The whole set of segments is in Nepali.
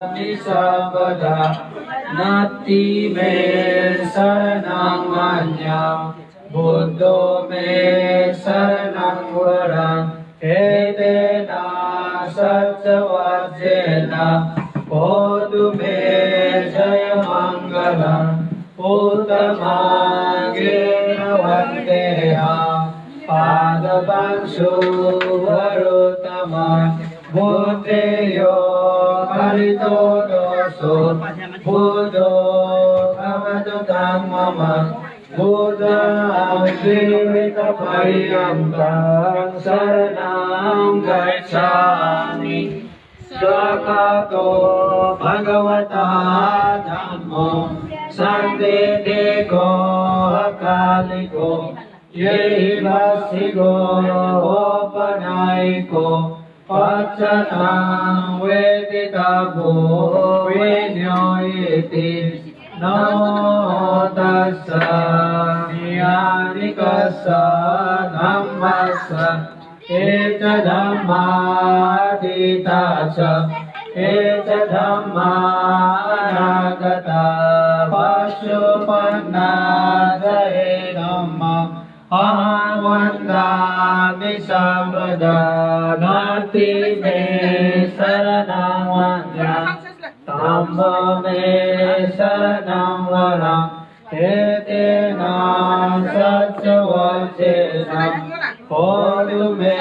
Sabada Nati me saranang anya Buddho me saranang varam Edena saccavajjena Bodhu me jaya mangalam Uttamangena vandeha Padapangshu varutama Buddheyo Karito doso Buddho Kavadu Dhammama Buddha Jivita Pariyantang Saranam Gacchami Swakato Bhagavata Dhammo Sandedeko Akaliko Yehi Vasigo Opanaiko Paccanam veditabo vinyoiti namo tassa niyanikassa dhammassa eta dhamma aditacha eta dhamma anagata pashupanna jaye dhamma aham vandami sabada nati me saranam vanya tamma me saranam varam etena saccavajjena bodhu me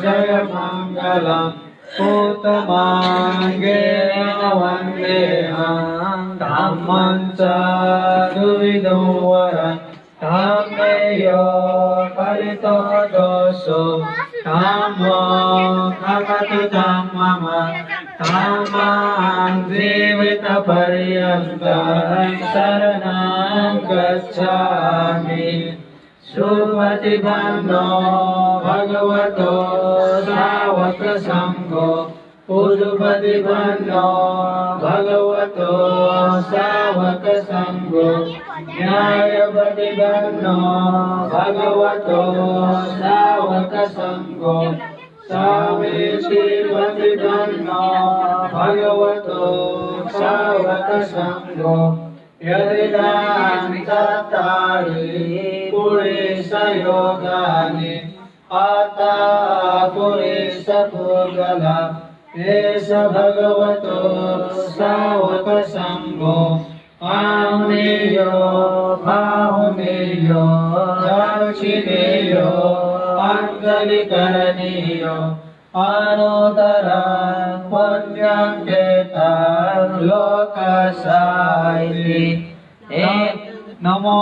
jaya mangalam uttamangena vandeham dhamman ca duvidam varam Dhammeyo Karito doso Dhammo Kavatu Dhammama Dhammang Jivita Pariyantang Saranam Gacchami Supatipanno Bhagavato Sāvaka Sangho Supatipanno Bhagavato Sāvaka Sangho Nyayapatipanno Bhagavato Sāvaka Sangho Samiti Patipanno Bhagavato Sāvaka Sangho Yadidam Tattari Purisa Yogani Atta Purisa Purgala Esa Bhagavato Sāvaka Sangho Ahmeyo, Bahumeyo, Dakshineyo, Anjalikaraniyo, Anuttaram Punyam Ketam Lokasayati Namo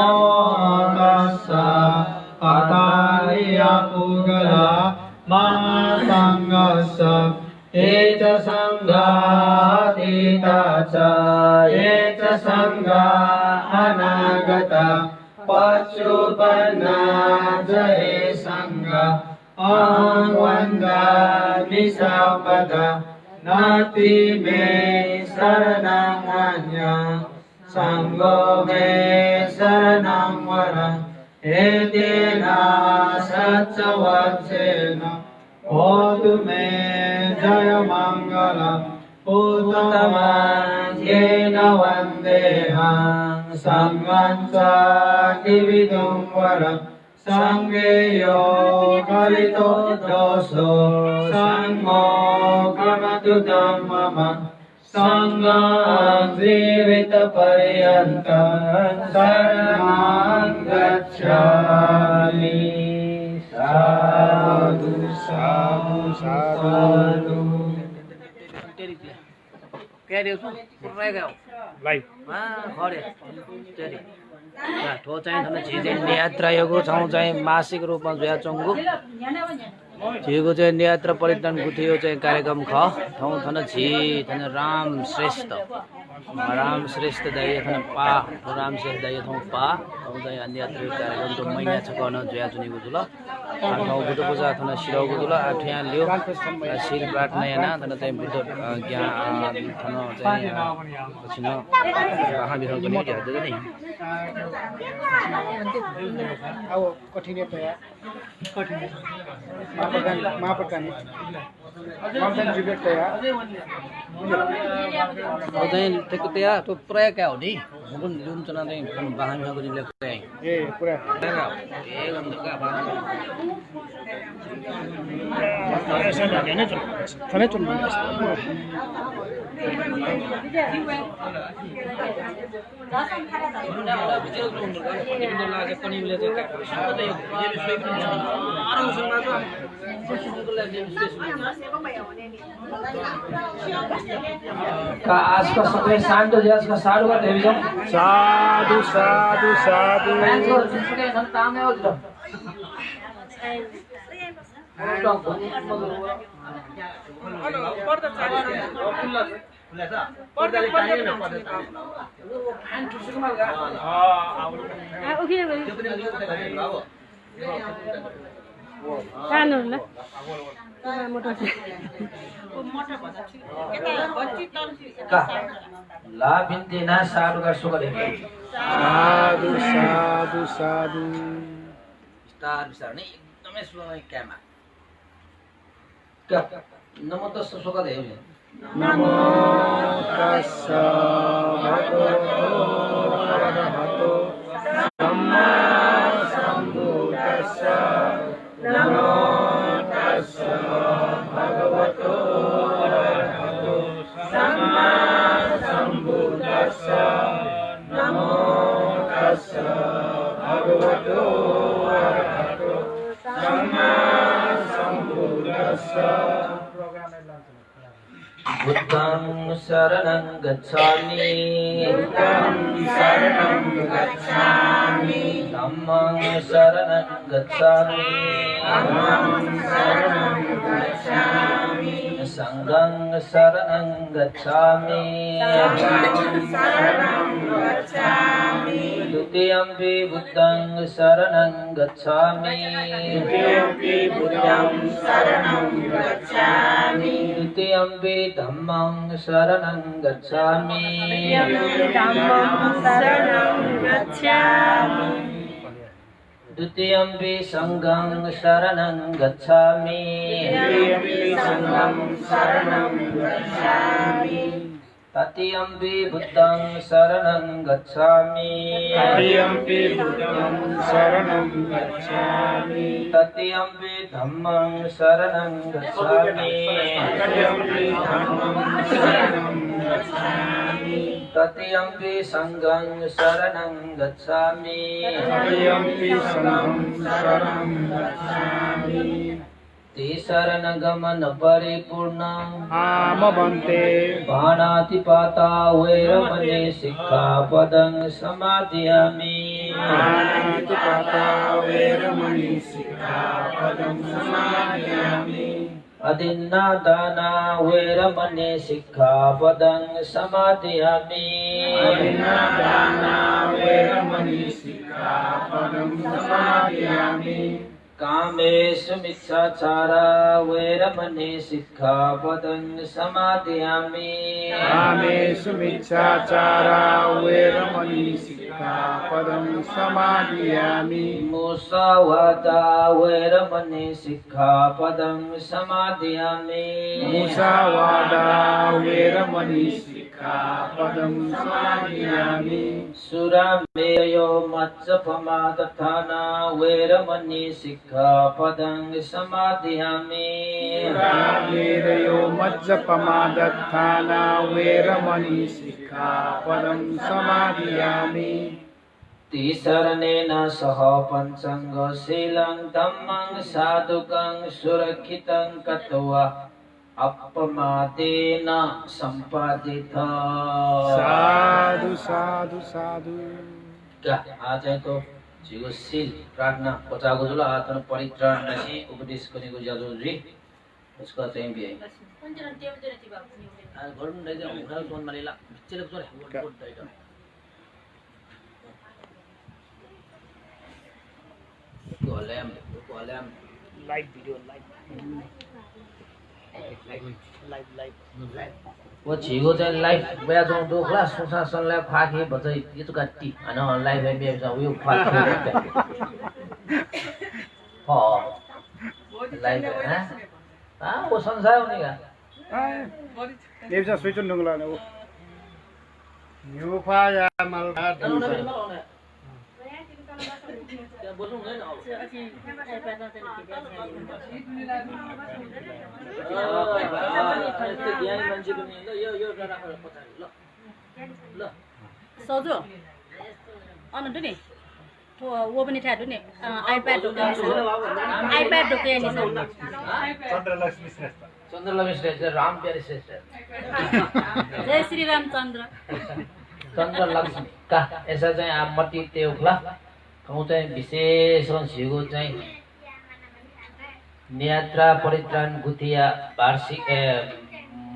Tassa Ataliya Pugala Mahasangasa Eta sangha atitaca Eta sangha anagata Paccuppanna jaye sangha Aham vandami sabada Nati me saranam anya Sangho me saranam varam Etena saccavajjena Bodhu me jaya mangalam Uttamangena vandeham Sangham ca dividum varam Sangheyo Karito doso Sangho Kavatu Dhammama Sangham Jivita Pariyantang Saranam Gacchami Sadhu, sadhu, sadhu. Kẻ điều xuống, rẽ gạo. Lại. Khó đấy. Thế đi. Thô चाहिँ thन छिजे नियात्रायको छौं चाहिँ मासिक रूपमा जोया चंगु छिको चाहिँ नियात्रा परिवर्तनको थियो चाहिँ कार्यक्रम ख ठाउँ थन छि थन राम श्रेष्ठ दाइ थन पा राम श्रेष्ठ दाइ ठाउँ पा ठाउँ चाहिँ नियात्रा कार्यक्रम त महिना छ गर्न जोया चुनेको जुल ठाउँ बुद्ध पूजा थन शिरौको जुल आठ्या लियो शिर प्रार्थना याना थन चाहिँ बुद्ध ज्ञान थन चाहिँ पछि न कहाँ बिराउ पनि हेर्दै नि अब कठिन मापकानी मापकानी जिबेट तया चाहिँ त्यसको त्यहाँ त्यो प्रयोग क्या हो नि जुन जुन चना चाहिँ बाहामीको जिल्ला प्रयोग ए पुरा खाने चुन आजका सबै शान्त आजका साधु गर्दै जाउँ साधु साधु साधु ला बिन्तेना साधुका सुख देखे साधु साधु साधु बिस्तार बिस्तार नै एकदमै स्लो क्यामा क्या नमो तस्स सुख देखे नमो तस्स भगवतो अरहतो सम्मा सम्बुद्धस्स नमो तस्स भगवतो अरहतो सम्मा सम्बुद्धस्स नमो तस्स भगवतो अरहतो सम्मा सम्बुद्धस्स बुद्धं शरणं गच्छामि बुद्धं शरणं गच्छामि धम्मं शरणं गच्छामि धम्मं शरणं गच्छामि संघं शरणं गच्छामि शरणं गच्छामि द्वितीयंपि बुद्धं शरणं गच्छामि द्वितीयंपि बुद्धं शरणं गच्छामि द्वितीयंपि धम्मं शरणं गच्छामि धम्मं शरणं गच्छामि द्वितीयंपि संघं शरणं गच्छामि द्वितीयंपि संघं शरणं गच्छामि तृतीयंपि बुद्धं शरणं गच्छामि तृतीयंपि बुद्धं शरणं गच्छामि तृतीयंपि धम्मं शरणं गच्छामि तृतीयंपि धम्मं शरणं गच्छामि तृतीयंपि संघं शरणं गच्छामि तृतीयंपि संघं शरणं गच्छामि शरणगमन परिपूर्ण आमवन्ते बाणातिपाता वैरमणि सिक्खापदं समादयामि पाता वेरमणि सिक्खापदं समादयामि अदिन्नादाना वैरमणि सिक्खापदं समादयामि अदिन्नादाना वेरमणि सिक्खापदं समादयामि कामेषु मिच्छाचारा वैरमणि सिक्खापदं समादयामि कामेषु मिच्छाचारा वेरमणि सिक्खापदं समादयामि मुसावादा वैरमणि सिक्खापदं समादयामि मुसावादा वेरमणि सिक्खापदं समादयामि सुरामेयो मत्सपमादथाना वैरमणि सिक्खापदं समादयामि रामेरयो मज्जपमादत्थाना वेरमणि सिक्खापदं समादयामि तिसरणेन सह पञ्चङ्गशीलं धम्मं साधुकं सुरक्षितं कृत्वा अपमादेन सम्पादित साधु साधु साधु क्या आज तो जीवशील प्रार्थना पचाएको जुल आत्मा परित्राण नसी उपदेश गरेको जाजोजी उसको चाहिँ बिहे गर्नु नै जाऊ उठा जोन मानेला बिचले जोर बोल दैट कोलम लाइभ भिडियो लाइभ वो छिगो चाहिँ लाइभ बया जाउँ दो क्लास सुशासनलाई फाके बचै यतो काटी हैन लाइभ बया उयो फाके लाइभ वो संसार हुने का देवसा स्विच ऑन डंगला ने वो न्यूफाया मलका बोल्नु हुँदैन अब ज्ञानी मान्छे पनि यो राखेर पछाडि ल ल सजो अनु नि वो पनि ठ्याटो नि आइप्याड ढोके नि चन्द्रलक्ष्मी श्रेष्ठ राम प्यारे श्रेष्ठ जय श्री रामचन्द्र चन्द्रलक्ष्मी का यसो चाहिँ मट्टी तेउखला ठाउँ चाहिँ विशेष छिगो चाहिँ नियात्रा परित्राण गुथिया वार्षिक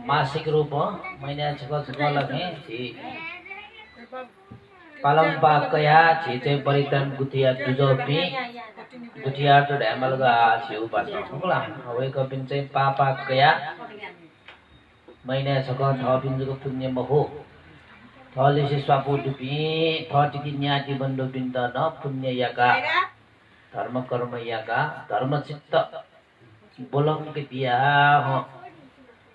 मासिक रूप महिना छक लगे छि पालम्पा कया छि चाहिँ परित्राण गुथिया दुजोपी गुठिया तो ढ्यामल गा छिउ पाछ होला अवेको पिन चाहिँ पापा कया महिना छक थ पिन्जुको पुण्य महो थले से स्वापो दुपी थटिकी न्याति बन्धु बिन्द न पुण्य याका धर्म कर्म याका धर्म चित्त बोलम के पिया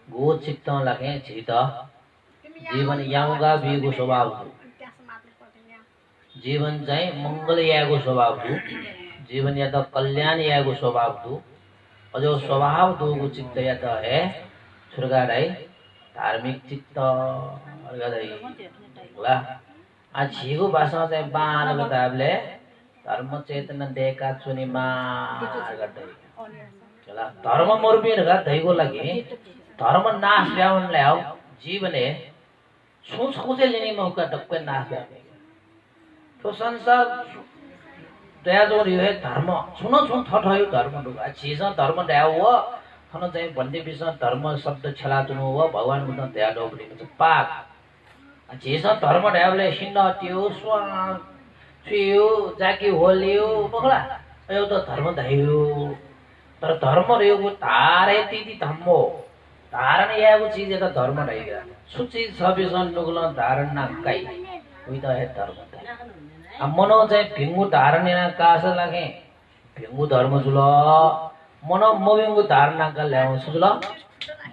गो चित्त लागे छित जीवन याउगा बिगो स्वभाव जीवन चाहिँ मंगल यागो स्वभाव जीवन या तो कल्याण यागो स्वभाव अजो स्वभाव दोगो चित्त या तो है सुरगाराई धार्मिक चित्त ला छिगो भाषा चाहिँ बानले ताबले धर्म चेतना देखा चुनी मार गर्दै चला धर्म मोरबिन गा दैगो लागि धर्म नाश ल्याउन ल्याउ जीवने सोच खोजे लिने मौका टक्कै नाश गर्ने तो संसार दया जो है धर्म सुनो सुन थठयो धर्म दुगा छिस धर्म ल्याउ हो थन चाहिँ भन्ने विषय धर्म शब्द छला जुनु हो भगवान बुद्ध दया डोबली पाक छिस धर्म ल्याउले सिन्नटियो स्वा छियो जाकी होलियो बगला एउटा धर्म धाइयो तर धर्म रेगो तारे तिति धम्मो धारण यागो चीज एता धर्म धाइगा सुचि सबिसन नुगल धारण ना काई उइ त है धर्म मनो चाहिँ भिंगु धारण ना कास लागे भिंगु धर्म जुल मनो मबिंगु धारण का ल्याउ सुजुल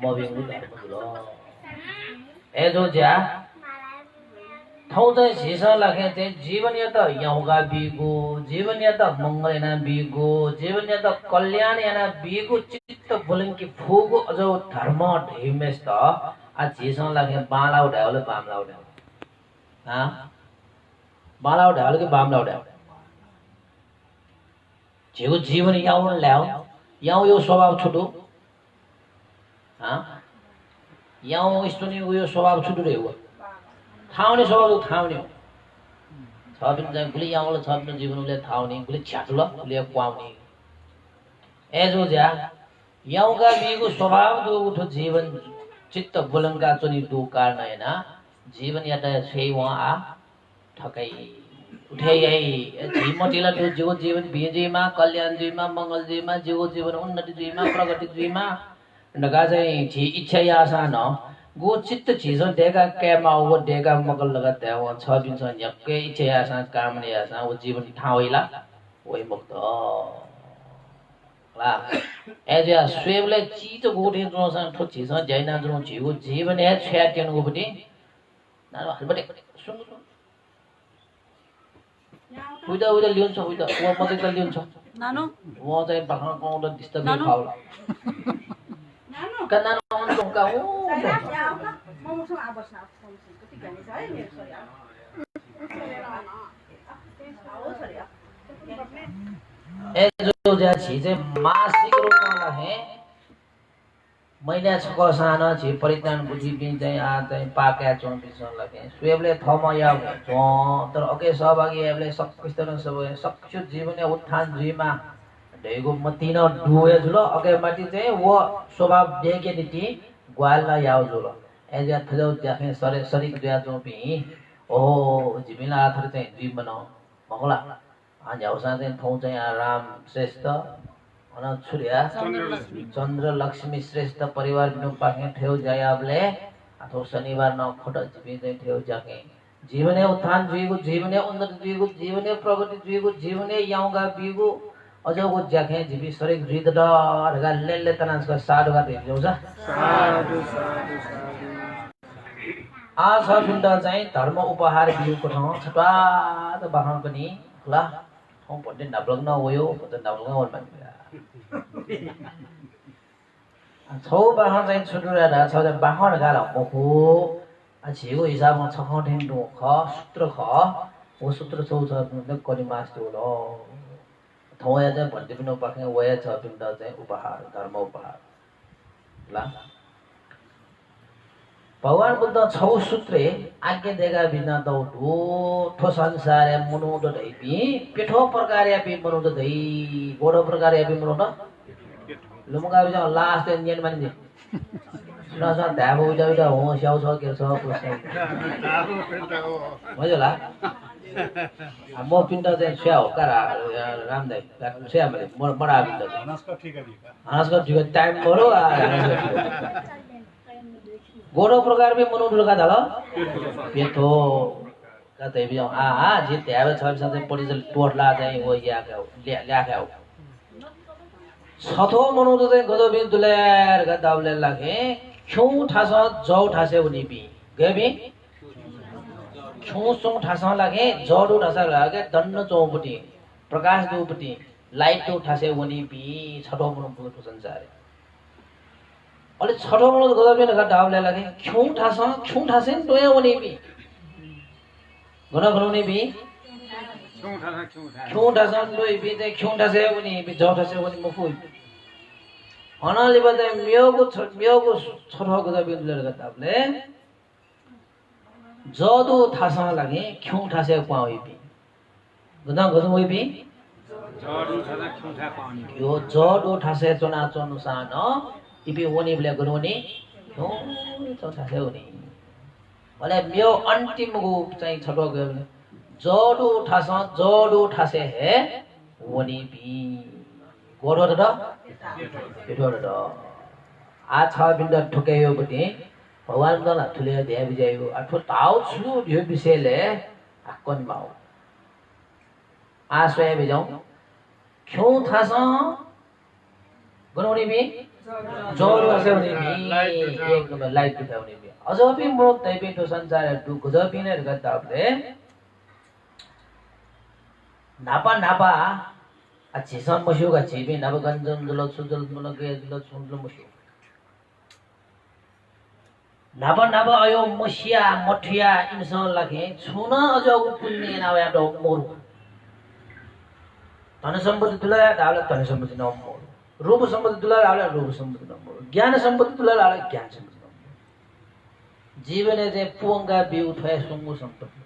मबिंगु धर्म जुल ए जो ज्या ठाउँ चाहिँ छिस लागे चाहिँ जीवन या त यौगा बिगो जीवन या त मंगल याना बिगो जीवन या त कल्याण याना बिगो चित्त बोलन कि फुगो अजो धर्म ढेमेस त आ छिस लागे बाला उडाउले बामला उडाउ हा बाला उडाउले कि बामला उडाउ जेगो जीवन याउन ल्याउ याउ यो स्वभाव छुटु हा याउ इस्तुनी यो स्वभाव छुटु रे हो थाउने स्वभाव थाउने हो छबिन चाहिँ गुली याउले छबिन जीवनले थाउने गुली छ्याटुल गुली क्वाउने एजो ज्या याउका बिगो स्वभाव दो उठो जीवन चित्त बुलंगा चुनी दो कारण हैन जीवन या त छे व आ ठकै उठे यही झिमटिला त्यो जीव जीवन बिजेमा कल्याण जीवमा मंगल जीवमा जीव जीवन उन्नति जीवमा प्रगति जीवमा नगा चाहिँ झि इच्छा या आशा न गो चित्त चीजों देखा कैमा वो देखा मगल लगत है वो छबिन सन यक्के इच्छा आशा कामने आशा वो जीवन ठावैला वही मुक्त ला एजा स्वेवले चीज गोठे जुन सन ठो चीज जैना जुन जीव जीवन है छ्याटेन गो पनि नारो हलबटे सुन उइदा लिन्छ उइदा वो मते त लिन्छ नानो वो चाहिँ बाखन पाउँदा डिस्टर्ब खाउला Kan nonton kamu. जो जाची चाहिँ मासिक रूपमा है महिना छको साना छि परित्राण बुद्धि बिन चाहिँ आ चाहिँ पाक्या चोन बिसन लगे स्वेबले थमा या जो तर अके सहभागी हेबले सक्किस्तर सब सक्छु जीवन उत्थान जीवमा ढेगो मतिन दुए जुल अके माटी चाहिँ वो स्वभाव देके दिति ग्वालला याउ जुल एजा थजौ त्याखे सरे शरीर दुया जो पि ओ जिमिला थर चाहिँ दुई बनाउ मगला आ जाउसा चाहिँ थौ चाहिँ राम श्रेष्ठ अन छुरिया चन्द्र लक्ष्मी श्रेष्ठ परिवार बिनु पाके ठेउ जायाबले अथवा शनिबार न खट जिबि चाहिँ ठेउ जाके जीवने उत्थान जुइगु जीवने उन्नति जुइगु जीवने प्रगति जुइगु जीवने याउगा बिगु अजोको ज्याखे जिबी सरेक रिद डरगा लेले तनासको साधुगा देख्यौछ साधु साधु साधु आ छ पिण्ड चाहिँ धर्म उपहार बिउको ठाउँ छटात बाहन पनि ला ठाउँ भन्ने नब्लग्न होयो भन्दा नब्लग्न वन मान्छे छौ बाहन चाहिँ छुटुरा छ बाहन गाला मखो छिगो हिसाबमा छखौ ठेङ्डो ख सूत्र ख वो सूत्र छौ छ कनि मास्टो ल थौया चाहिँ भन्दै पनि पाखे वया छ पिण्ड चाहिँ उपहार धर्म उपहार ला भगवान बुद्ध छौ सूत्रे आज्ञा देगा बिना दौडो ठो संसार मनुड दैपी पेठो प्रकार यापी मनुड दै गोडो प्रकार यापी मनुड लुमगा बिजा लास्ट नियन मानिजे सुनासा धाबो उजा हो स्याउ छ के छ पुस्ता मजो ला म पिण्ड चाहिँ स्याउ कारा रामदाई स्याउ मैले मडा पिण्ड चाहिँ हनस्को ठीक है हनस्को ठीक टाइम बरो गोडो प्रकार में मनुड लगा दाल पेठो कतै बिजा आ जे त्याबे छ बिसा चाहिँ पडी टोटला चाहिँ हो या ल्याख्या हो छथो मनुड चाहिँ गदो बिन दुलेर ग दाबले लागे छौ ठास जौ ठासे उनी बि गबि छौ सौ ठास लागे जडो ठास लागे दन्न चौपटी प्रकाश दोपटी लाइट तो ठासे उनी बि छठो मनुड संसार अले छठो मनुड गदो बिन ग दाबले लागे छौ ठासे दोया उनी बि गन गनुनी बि छौ ठास दोइ बि चाहिँ छौ ठासे उनी बि जौ ठासे उनी मफु अनाले बदा मियोगो छठो गदा बिन्दुले गताबले जदो थासा लागे ख्यौ ठासे पाउइ बि गदा गदो होइ बि जडु छदा खुठा पानी यो जडो ठासे चना चनु सान इबि वनी बले गरोनी नो ठासे वनी अले मियो अन्तिम गो चाहिँ छठो गले जडो ठासे हे वनी बि गोडो त पेठो त आ छ बिन्द ठोकेयो बटे भगवान दला ठुले दे बिजायो अठो ताउ छु यो विषयले आकन बाउ आ स्वय बिजाउ क्यों थास गनौनी बि जोर असे हुने बि एक नम्बर लाइट बिताउने बि अझ पनि म तैबे तो संसार दु गज बिने गताबले नापा आ छिसन मस्यो गा छिबे नब गन्जम जुल सुजल मुल गे जुल सुजल मस्यो नापा आयो मसिया मठिया इनसन लागे छुन अझ पुण्य नाया दो मोर धन सम्पत्ति तुला डाले धन सम्पत्ति न मोर रूप सम्पत्ति तुला डाले रूप सम्पत्ति न मोर ज्ञान सम्पत्ति तुला डाले ज्ञान सम्पत्ति न मोर जीवने जे पुंगा बिउ थय सुंगु सम्पत्ति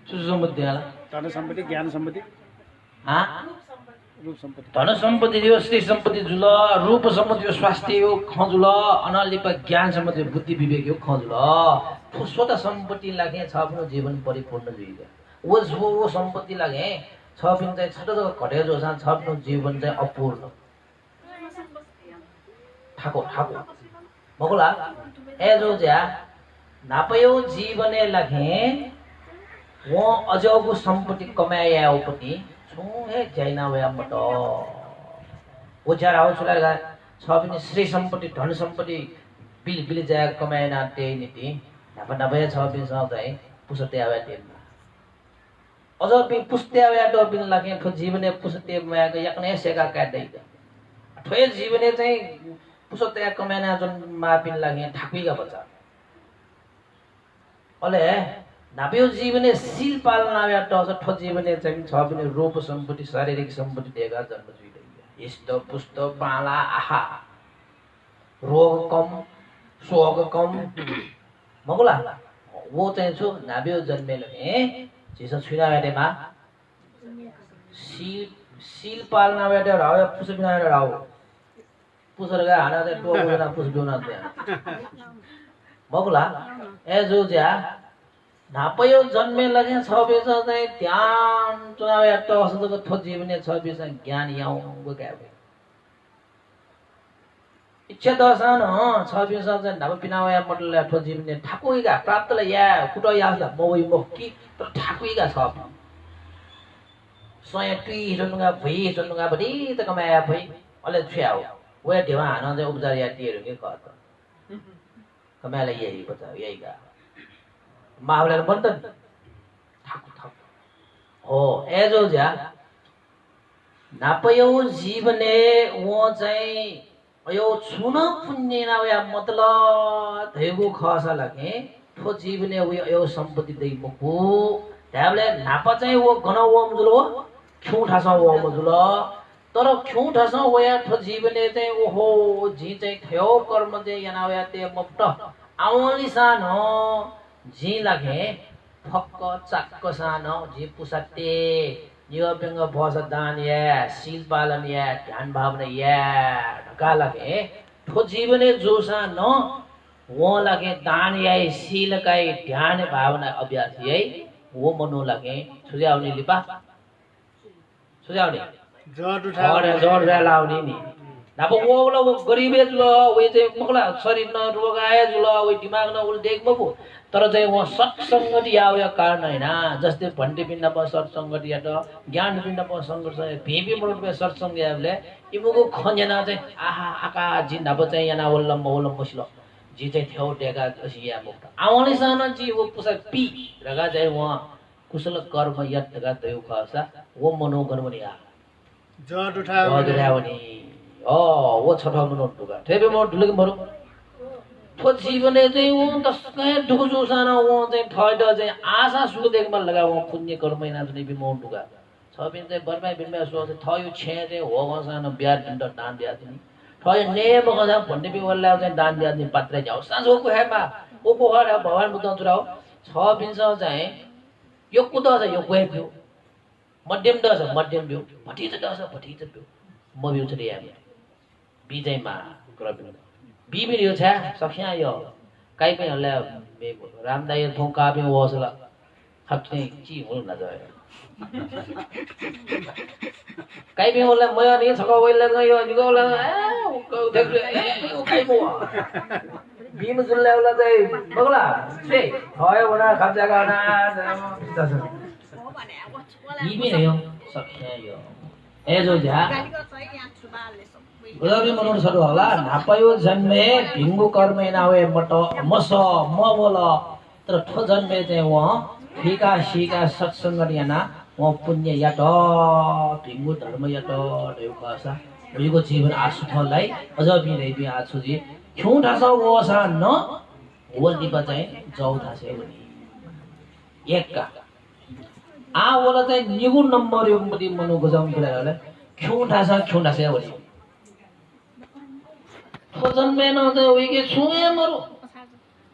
सुजु सम्पत्ति धन सम्पत्ति ज्ञान सम्पत्ति हाँ रूप सम्पत्ति धन सम्पत्ति यो स्त्री सम्पत्ति जुल रूप सम्पत्ति यो स्वास्थ्य यो खजुल अनालिप ज्ञान सम्पत्ति बुद्धि विवेक यो खजुल स्वतः सम्पत्ति लागे छ आफ्नो जीवन परिपूर्ण जुइगा वो सम्पत्ति लागे छ पनि चाहिँ छोटो जग्गा घटे जो छ आफ्नो जीवन चाहिँ अपूर्ण ठाको मगुला ए जो ज्या नापयो जीवने लागे वो अजोगो सम्पत्ति कमाया उपति छु हे जैना वया मट ओ जरा हो सुलागा छ पनि श्री सम्पत्ति धन सम्पत्ति बिल जाय कमाएना त्यही नीति नभए छ पनि चाहिँ पुसते आवे टेनमा अझ पनि पुस्ते आवे त बिन लागे खो जीवने पुसते मायाको yakne सेका काट्दै ठोय जीवने चाहिँ पुसते कमाएना जुन मापिन लागे ठाकुइगा बच्चा अले नाप्यो जीवने सील पालना या टस ठो जीवने चाहिँ छ पनि रूप सम्पत्ति शारीरिक सम्पत्ति दिएका जन्म जुइदै इष्ट पुष्ट पाला आहा रोग कम शोक कम मगुला वो चाहिँ छु नाप्यो जन्मेले जिस छुना बेटेमा सील पालना बेटे राव पुस बिना राव पुसरगा हाना चाहिँ टोबुना पुस बिना मगुला ए जो ज्या नापयो जन्मे लगे छ बेस चाहिँ ध्यान चुनाव या टसको थो जीवने छ बेस ज्ञान याउ गए इच्छा दर्शन छ बेस चाहिँ नाप पिनाव या मटल थो जीवने ठाकुइगा प्राप्तले या कुटो या मोइ मोकी तर ठाकुइगा छ स्वयं ट्वी जुनुगा भई जुनुगा बडी त कमाया भई अले छ्याउ वे देवा हान चाहिँ उपचार या दिएर के खत कमाला यही बता यही का मावला बन्द ठाकु ठाक हो एजो जा नापयो जीवने वो चाहिँ यो छुन पुण्य ना या मतलब धेगु खसा लगे ठो जीवने यो सम्पत्ति दै मुकु त्याबले नापा चाहिँ वो गन वो मजुलो क्यों ठासा वो मजुलो तर क्यों ठासा वो या ठो जीवने चाहिँ ओहो जी चाहिँ थयो कर्म चाहिँ याना या ते मप्ट आउली सान हो जी लगे फक्क चक्क सान जी पुसते यो पेंग भस दान या शील पालन या ध्यान भावना या ढका लगे ठो जीवने जोसा न वो लगे दान या शील का ध्यान भावना अभ्यास यही वो मनो लगे सुझावनी लिपा सुझावनी जोड लाउने नि नाप वो गरीबे जुल वे चाहिँ मकला शरीर न रोग आए जुल वे दिमाग न उल देख मबु तर चाहिँ वो सत्संगति या कारण हैन जस्तै भन्टे पिण्ड प सत्संगति या त ज्ञान पिण्ड प संघर्ष भेबी मोड पे सत्संग याले इमुको खन्जना चाहिँ आहा आका जिन अब चाहिँ याना वल्लम मसिलो जी चाहिँ थ्यौ टेका असिया मुक्त आउने सान जी वो पुसा पी रगा चाहिँ वो कुशल कर्म यत्का तयु खसा वो मनोगर्मनि आ जड उठाउने ओ वो छठा मनोट दुगा थेबे मोट दुलके मरु ठो जीवने चाहिँ वो तस्कै दुख जोसाना वो चाहिँ थैड चाहिँ आशा सुख देखमा लगा वो पुण्य कर्म महिना जुने बि मोट दुगा छ बिन चाहिँ बर्मा बिनमा सो चाहिँ थयो छे चाहिँ हो गसान ब्याज दिन दान दिया दिनी थयो नेम गजा भन्ने बि वल्ला चाहिँ दान दिया दिनी पात्रै जाऊ साँझो को हेमा ओ को हर भगवान बुद्ध जुराउ छ बिन चाहिँ यो कुद छ यो गए थियो मध्यम दस मध्यम बिउ भटी दस भटी बिउ म बिउ छ या बिजयमा क्रबिन बिबिर यो छ सख्या यो काई पनि हल्ला रामदाय थों काबे वसला हक्ने ची हुन न जाय काई पनि होला म नि छका वइला यो निगोला देख ए काई मो बिम जुल्लाउला चाहिँ बगला छे भयो बना खर्चा गर्न बिबिर यो सख्या यो एजो जा गदबी मनोर सरो होला नापयो जन्मे भिंगु कर्म नावे मट मस मबोल तर ठो जन्मे चाहिँ व फीका सीका सत्संग याना व पुण्य याट भिंगु धर्म याट देउ कसा उइको जीवन आसुथलाई अझ बिरै बि आछु जी क्यों ठासा वसा न वल्दी बचाइ जाउ थासे वनी एकका आ वला चाहिँ निगु नम्बर यो मति मनो गजाउँ गला क्यों ठासा वनी जन्मे न चाहिँ उइके छुए मरु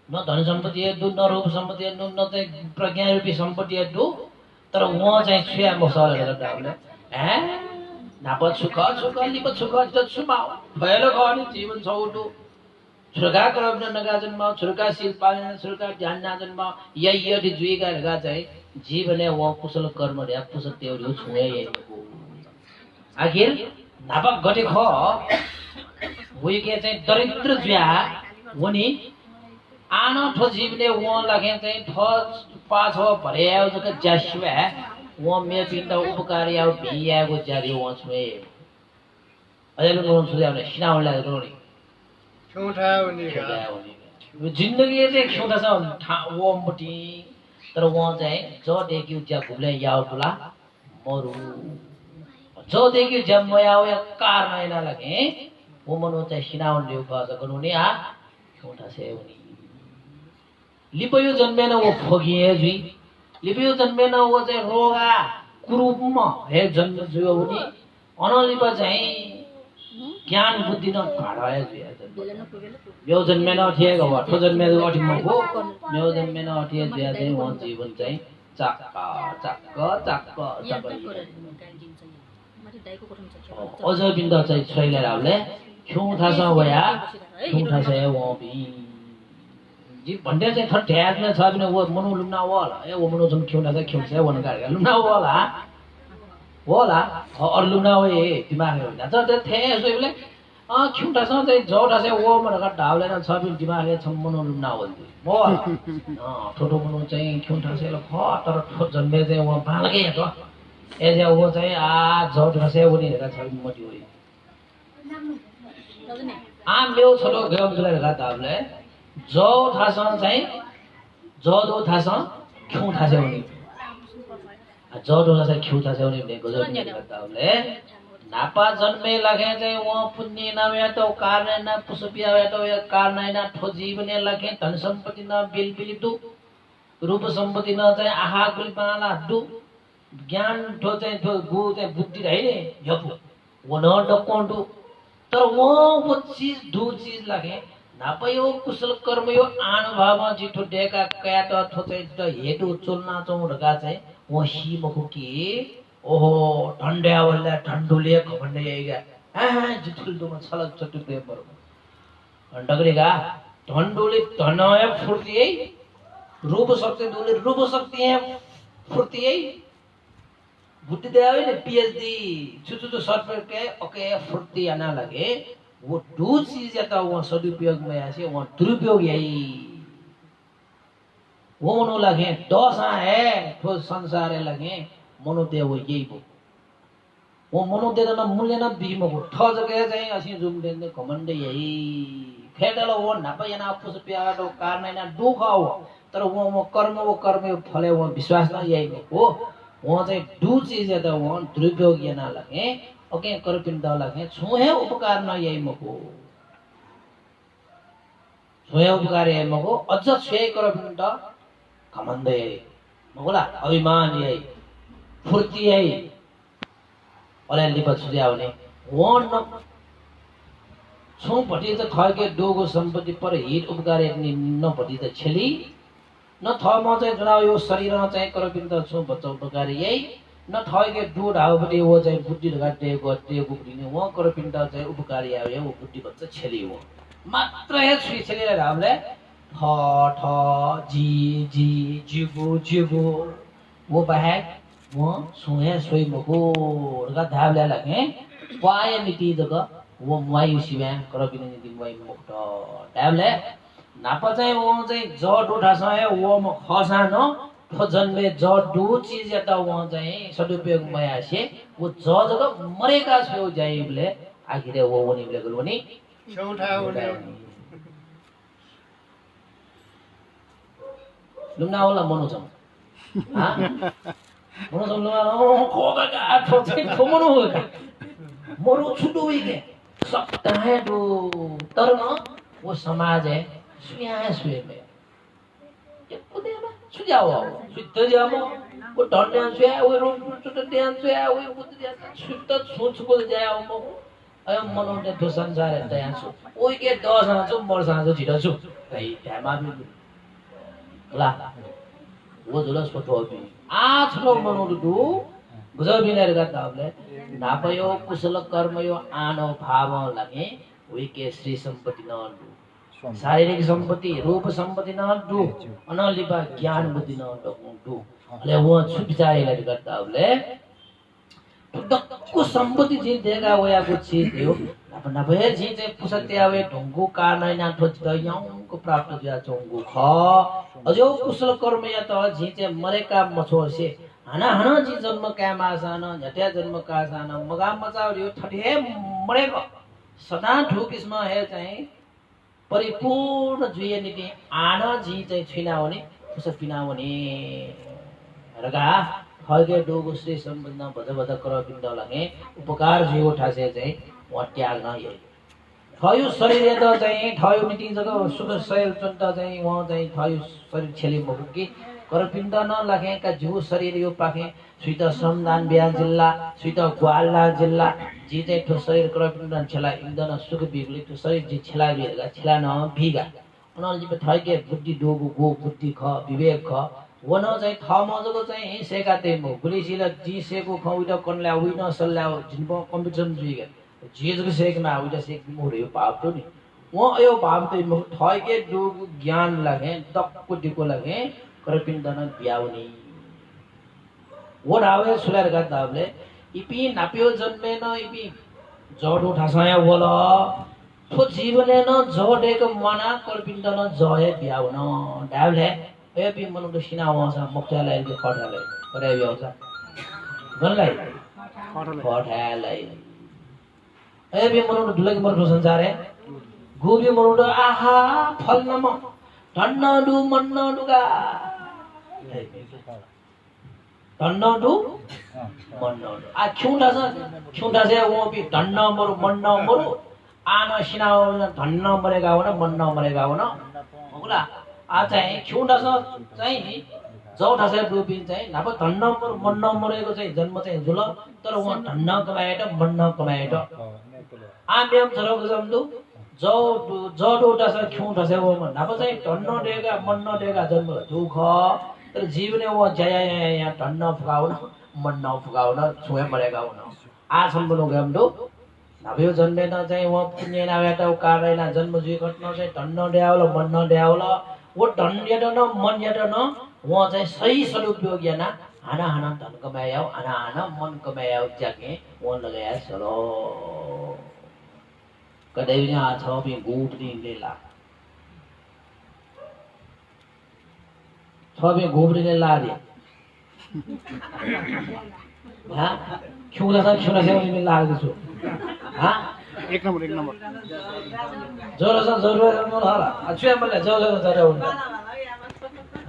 न धन सम्पत्ति हेर्दु न रूप सम्पत्ति हेर्दु न चाहिँ प्रज्ञा रूपी सम्पत्ति हेर्दु तर उहाँ चाहिँ छुया मसल हेर्दा ए नाप सुख लिप सुख जत्सुमा भएर गयो जीवन छौटु छुर्का कर्म नगा जन्म छुर्का शील पालन छुर्का ध्यान ना जन्म यही यदि जुइगा लगा चाहिँ जीवने वहाँ कुशल कर्म रे कुशल तेउरी छुए आखिर नापक गटे ख उइके चाहिँ दरिद्र ज्या वनी आन ठो जीवने वो लगे चाहिँ ठ पाछ भर्याउ जक ज्यास्वा वो मे पिण्ड उपकारी आउ भियाको ज्यारी वो छुए अझै लोन सुझाउने सिनाउला रोनी छौठा हुने यो जिन्दगी चाहिँ छौठा छ वो मटी तर वो चाहिँ जो देखिउ ज्या घुम्ले याउ बुला मरु जो देखिउ जम्म याउ या कार नैना लगे वो मनो चाहिँ सिनाउन लिउ खस गनुने आ छौठा से उनी लिपयो जन्मेन वो फोगिए जुई लिपयो जन्मेन वो चाहिँ रोगा कुरूपमा हे जन्म जुयो उनी अनलिप चाहिँ ज्ञान बुद्धि न घाडाए जुया यो जन्मेन अठिए गवा ठो जन्मेन अठि मको यो जन्मेन अठिए जुया चाहिँ वो जीवन चाहिँ चक्क अझ बिन्द चाहिँ छैले रावले क्यों था सा वया क्यों था से वो भी जी भन्ने चाहिँ थट ध्यान में छ बिना वो मनु लुम्ना वाला ए वो मनु जम क्यों से वन कर लुम्ना वाला और लुम्ना वे दिमाग में ना तो थे सो बोले क्यों था सा चाहिँ जोटा से वो मन का डावले ना छ बिन दिमाग में छ मनु लुम्ना वाला वाला ठोटो मनु चाहिँ क्यों था से ल ख तर ठो जन्मे चाहिँ वो भालगे तो एजे वो चाहिँ आ झट खसे उनीहरुका छ मोटी होइ आ मेरो छोरो गयो जुलाई गाताबले जो थासन चाहिँ जो दो थासन क्यों थासे उनी जो दो थासे क्यों थासे उनी भने गजब गाताबले नापा जन्मे लगे चाहिँ वहाँ पुण्य नभए त कारण न पुष्पिया भए त या कारण न ठोजी बने लगे धन सम्पत्ति न बिल दु रूप सम्पत्ति न चाहिँ आहा गुलपाला दु ज्ञान ठो चाहिँ ठो गु चाहिँ बुद्धि रहे यपु वो न डकोंडु तर वो चीज दु चीज लगे नापयो कुशल कर्म यो अनुभव जिठो डेका कया त ठो चाहिँ त हेतु चुल्ना चौडका चाहिँ वो ही मखु की ओहो ठण्ड्यावल्ला ठण्डुले खण्डे आइगा जिठुल दुमा छलक चटु पे बरो ठण्डगरेगा ठण्डुले धनय फुर्ती है रूप शक्ति दुले रूप शक्ति है फुर्ती है बुद्धि देवे ने पीएचडी छुछु सॉफ्टवेयर के ओके फुर्ती आना लगे वो दो चीज या तो वो सदुपयोग में ऐसे वो दुरुपयोग यही वो मनो लगे दोषा है तो संसार लगे मनो दे वो यही वो मनो दे ना मूल्य ना बीम को ठो जगह जाए ऐसे जुम देने कमांड यही खेडलो वो ना पाया ना आपस प्यार तो कारण ना दुख आओ तर वो कर्म फले वो विश्वास ना यही वो चाहिँ दु चीज है तो वो दुरुपयोग या ना लगे ओके करपिंड लगे छुहे उपकार न यही मको छुहे उपकार यही मको अझ छुहे करपिंड घमण्ड यही मकोला अभिमान यही फुर्ती यही अले लिपा छुजाउने वो न छु पटी त थके दोगो सम्पत्ति पर हित उपकार न पटी त छेली न थ म चाहिँ जुना यो शरीर न चाहिँ करपिन्द छु बच्चा उपकार यही न थके दूध हाउपटी वो चाहिँ बुद्धि लगाटे गटेको बुद्धि वो करपिन्द चाहिँ उपकारी आयो वो बुद्धि बच्चा छेली वो मात्र हे सुई छेली हामीले ठ जी जिगो वो बाहेक वो सुहे सोई मको रगा धावले लगे वाय नीति जगह वो मायु शिवा करपिन नीति मायु मुक्त धावले नापा चाहिँ वो चाहिँ जड उठास है वो म खसान ठो जन्मे जड दु चीज यता वो चाहिँ सदुपयोग मया से वो ज जगह मरेका छौ जाइबले आखिर वो उनीले गलवनी छौठा उनी लुम्ना होला मनु छ हा मनु छ लुम्ना खोगा का ठो चाहिँ खोमनु हो मरु छुटो के सब है दो तर न वो समाज है सुया में ये कुदे में सुजाओ सुत जामो वो ढंडन सुया वो रूम सुत ध्यान सुया वो बुद्ध ध्यान सुत सोच को जाओ मो अय मनो ने तो संसार है दयान सु ओइ के 10 आजो मर साजो छिटो छु है ध्यानमा ला वो जुलस फोटो भी आ छलो मनो दु गुजर बिनेर गाताबले नापयो कुशल कर्म यो आनो भाव लगे वे के श्री संपत्ति न शारीरिक सम्पत्ति रूप सम्पत्ति न दु अनलिपा ज्ञान बुद्धि न दु ले वो छु विचारले गर्दाले दक्को सम्पत्ति जी देगा वया को चीज हो अपन भए जी चाहिँ पुसते आवे ढंगु का नैना ठोच गयौ को प्राप्त दिया चंगु ख अजो कुशल कर्म या त जी चाहिँ मरेका मछो से हना जी जन्म का मासान झट्या जन्म का सान मगा मचाउ यो ठठे मरेको सदा ठोकिसमा हे चाहिँ परिपूर्ण जुये नीति आना जी चाहिँ छिनाउने पुस पिनाउने रगा खगे दोगो श्री सम्बन्ध भज कर बिन्द लगे उपकार जियो ठासे चाहिँ व त्याग न यही थयो शरीर त चाहिँ थयो नीति जगह सुख शरीर चन्त चाहिँ वहाँ चाहिँ थयो शरीर छेली महुकी करपिण्ड न लखेका जिउ शरीर यो पाखे सुइत श्रमदान बिहा जिल्ला सुइत ग्वाला जिल्ला जी चाहिँ ठो शरीर करपिण्ड छेला इंधन सुख बिगले ठो शरीर जी छेला बिगा छेला न बिगा उन जी थके बुद्धि दोगो गो बुद्धि ख विवेक ख वन चाहिँ थ मजको चाहिँ सेका ते मो गुलिसिला जी सेको ख उइटा कनला उइन सल्ला जिनको कम्पिटिसन जुइगा जी जको सेकमा उइटा सेक मोर यो पाप तो नि वो यो पाप ते मो थके दोगो ज्ञान लगे दक्को दिको लगे करपिण्ड न बियाउनी वो रावे सुलार गाताबले इपी नाप्यो जन्मे न इपी जड उठासया वला तो जीवने न जडेको मना करपिण्ड न जय बियाउन डावले ए पि मनु सिना वसा मुक्तालय के खटाले करे बियाउसा गनलाई पठालाई ए बे मनुड दुलगे मनु संसार है गोबे मनुड आहा फलनम धन्नडु मन्नडुगा धन्नडु मन्नडु आ खिउँडा से वो भी धन्न मरु मन्न मरु आना सिनाओ धन्न मरेगा हो न मन्न मरेगा हो न होला आ चाहिँ खिउँडा चाहिँ जौठा चाहिँ डुबिन चाहिँ नभए धन्न मन्न मरेको चाहिँ जन्म चाहिँ जुल तर उहाँ धन्न कमाएट मन्न कमाएट आम्याम छरको जम्दु जडोटा छ खिउँठा छ वो नभए चाहिँ धन्न डेगा मन्न डेगा जन्म दुख तर जीवने वो जया धन्न फुकाउन मन्न फुकाउन छुए मरेगा हुन आ सम्बन्ध गम्दु नभए जन्मेन चाहिँ उहाँ पुण्य नावेटा कारेला जन्म जुइ घटना चाहिँ धन्न ड्याउल मन्न ड्याउल वो धन यटन मन यटन वहाँ चाहिँ सही सदुपयोग याना हाना हाना धन कमायाओ हाना हाना मन कमायाओ जाके वहाँ लगाया चलो कदै पनि आछ बे गोठ दिनले ला छबे गोब्रिने ला दे हा खिउँदा से मैले लागेको छु हा एक नम्बर जोरो जरुरत होला अछुया मलाई जोरो हुन्छ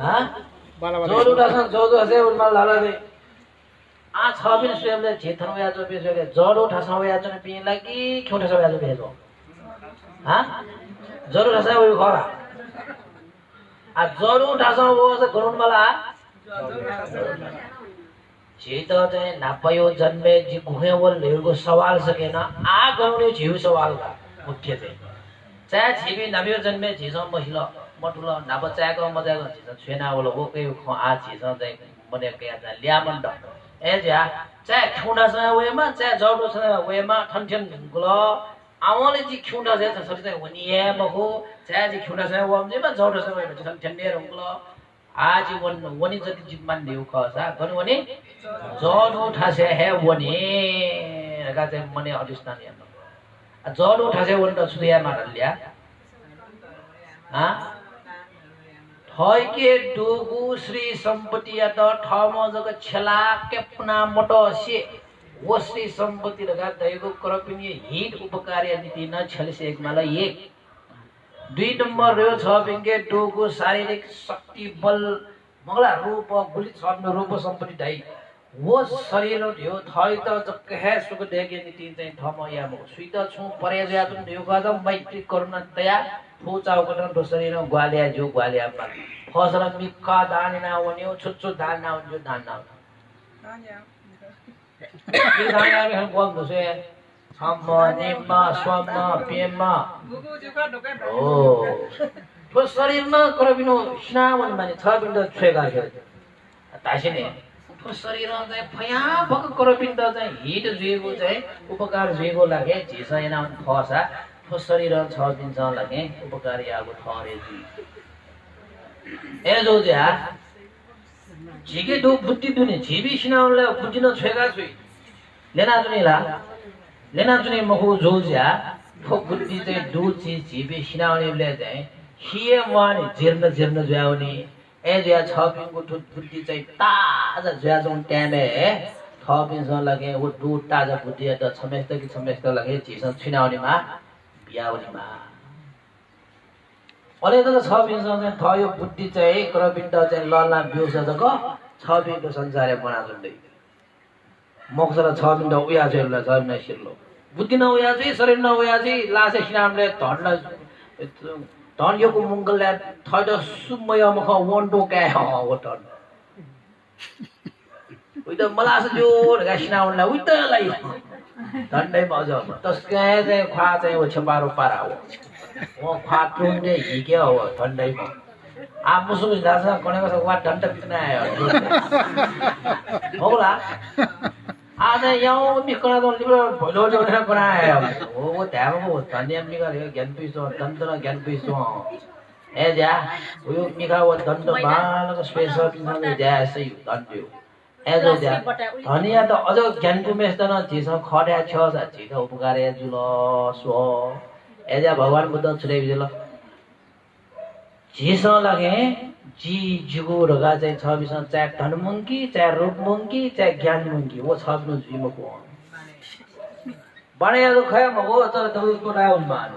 हा जोरो से उनमा लाला दे आ छ बिन स्वयंले छेथन वया जो बेसले जडो ठासा वया जन पिन लागि खिउँदा वया जो बेसो हा जडो ठासा वयो खरा आ जडो ठासा वो से गरुन वाला छेत चाहिँ नापयो जन्मे जी गुहे वल लेको सवाल सकेन आ गाउने झिउ सवाल का मुख्य चाहिँ चाहे छिबी नबियो जन्मे झिसो महिला मठुल नाप चाको मजाको झिसो छेना वल ओके ख आ झिसो चाहिँ मने के जा ल्यामण्ड ए जा चाहे खुडा छ वेमा चाहे जडो छ वेमा ठनठन गुल आवले जी खुडा छ सरी चाहिँ वनी ए मखो चाहे जी खुडा छ वमजेमा जडो छ वेमा ठनठन ने रंगुल आज वनी जति जिम्मान देउ खसा गनु वनी जडो ठासे हे वनी रगा चाहिँ मने अधिष्ठान या जडो ठासे वन त सुया मारल्या हा थैके डुगु श्री सम्पत्ति या त ठम जग छला केपना मटसे वो श्री सम्पत्ति रगा दैगो करपिनी हित उपकार्य नीति न छलसे एक माला एक 2 नम्बर रह्यो छ बिंगे डुगु शारीरिक शक्ति बल मंगला रूप गुली छन रूप सम्पत्ति दै वो शरीर ढ्यो थै त जक्के सुख देगे नीति चाहिँ ठम या म सुइत छु परे ज्या तुम ढ्यो गज मैत्री करुणा दया फुचाउ कटन दोसरीन ग्वालिया जो ग्वालिया पर फसल मिक्का दानिना वन्यो छुच्चु दान ना वन्यो दान ना के दानिया हम कोन दोसे सम्म निम्मा स्वम्म पेम्मा गुगु जुका ढोका ओ तो शरीरमा करबिनो स्नावन माने छ बिन्द छेगा छ तासिने तो शरीर चाहिँ फया भक करबिन्द चाहिँ हिट जुएको चाहिँ उपकार जुएको लागे झिसा एना खसा तो शरीर छ दिन लागे उपकारी आगो थरे जी ए जो जा झिके दो बुद्धि दुने झिबी स्नावनले बुद्धि न छेगा छु लेना जुने मखु जो जा तो बुद्धि चाहिँ दो चीज झिबी स्नावनले चाहिँ हिए माने जीर्ण ज्याउनी ए ज्या छ बिनको बुद्धि चाहिँ ताजा ज्या जोन ट्यामे छ बिनसँग लगे वो दो ताजा बुद्धि त छमेस्त लगे झिस छिनाउनीमा बियाउनीमा अले त छ बिनसँग चाहिँ थयो बुद्धि चाहिँ करबिन्द चाहिँ लला बिउस जक छ बिनको संसार बना जुन्दै मोक्सरा छ बिन्द उया चाहिँ ल छ बिन सिरलो बुद्धि न उया चाहिँ शरीर न उया चाहिँ लासे सिनामले धडला धन योको मंगलले थड सुमय मख वन्डो काय हो टन उइ त मलास जो गासिनाउनला उइ त लाई धन्दै मजा तस्कै चाहिँ खा चाहिँ ओ छपारो पारा हो ओ खा टुन्डे हिके हो धन्दै म आ मुसुम दासा कनेको छ वा धन्द बितना आयो होला आज यहाँ मिकना तो लिबर भलो जो है बनाया वो त्याग वो धन्य मिका ज्ञान पिसो तंत्र ज्ञान पिसो ए जा वो मिका वो तंत्र बाल स्पेशल पिसो जा सही तंत्र ए जो जा धनिया तो अझ ज्ञान को मेस्तन जिस खड्या छ जा जिस उपकार्य जुल सो ए जा भगवान बुद्ध छुले बिजल जिस लागे जिगो रगा चाहिँ छ बिस चाहे धनमुङ्की चाहे रूपमुङ्की चाहे ज्ञानमुङ्की वो छ बिस जीमा को बढे तो खै मगो तर उसको राउन मान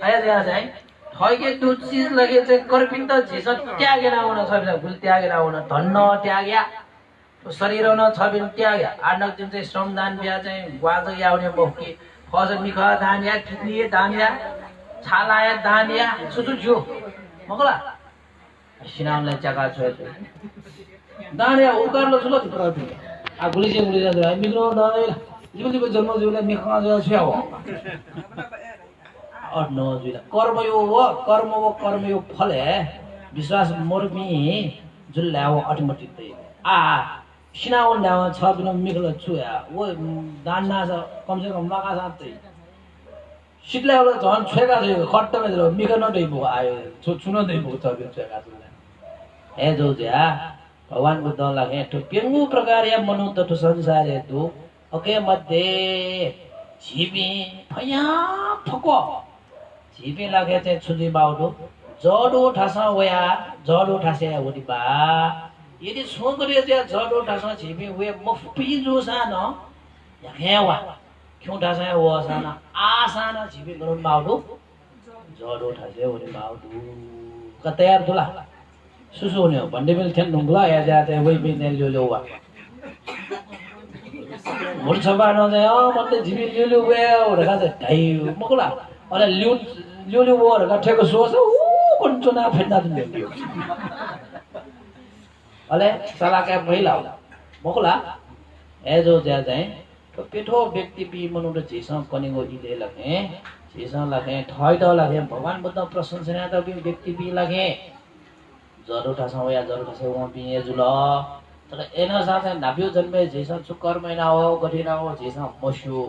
आया त्यहाँ चाहिँ थैके दु चीज लगे चाहिँ कर्पिन त झिस त्यागेर आउन छ बिस गुल त्यागेर आउन धन्न त्याग्या शरीर न छ बिस त्याग्या आनक जुन चाहिँ श्रमदान बिहा चाहिँ ग्वाज आउने मोकी फस मिख दान या किडनी दान या छालाया दान या सुसु जो मगला सिनामलाई जग्गा छ दान या उकार ल सुलो कर्पिन आ गुली जा मिग्रो दान जीवन जन्म जीवनलाई मिखमा छ हो और न जुइला कर्म यो फल है विश्वास मोरमी जुल ल्याओ ऑटोमेटिक दे आ सिनाउन ल्याओ छ बिन मिखल छुया वो दान ना कम से कम मका साथै सिटल्याओ झन छेका छ खट्टमे दिलो मिख न दैबो आयो छुन दैबो छ बिन छेका छ हे जो ज्या भगवान बुद्ध लागे तो पेंगु प्रकार या मनु त संसार है तो ओके मध्ये जीवी भया फको जीवी लागे चाहिँ छुली बाउडो जडो ठासा वया जडो ठासे होली बा यदि सोगरे चाहिँ जडो ठासा जीवी वे मफपी जो सान याखेवा क्यों ठासा वो सान आसान जीवी गरुन बाउडो जडो ठासे होली बाउडो क तयार तुला सुसु हुने हो भन्ने बेल थेन ढुङ्गला या जाते वही बिने ल्यो वा मुल सभा न जाय मते जिबी ल्यो वे रका चाहिँ मकुला अले ल्यो वो रका ठेको सोस उ कोन्चना फेन्दा दियो अले साला के पहिला मकुला ए जो जा चाहिँ तो पेठो व्यक्ति पि मनु र जेसा कनेगो इले लगे जेसा लगे थैद लगे भगवान बुद्ध प्रशंसना त व्यक्ति पि लगे जरुटा समय जरुटा से वहाँ भी ये जुला तर एना साथ है नाभियो जन्मे जैसा चुकर महीना हो गठिना हो जैसा मशु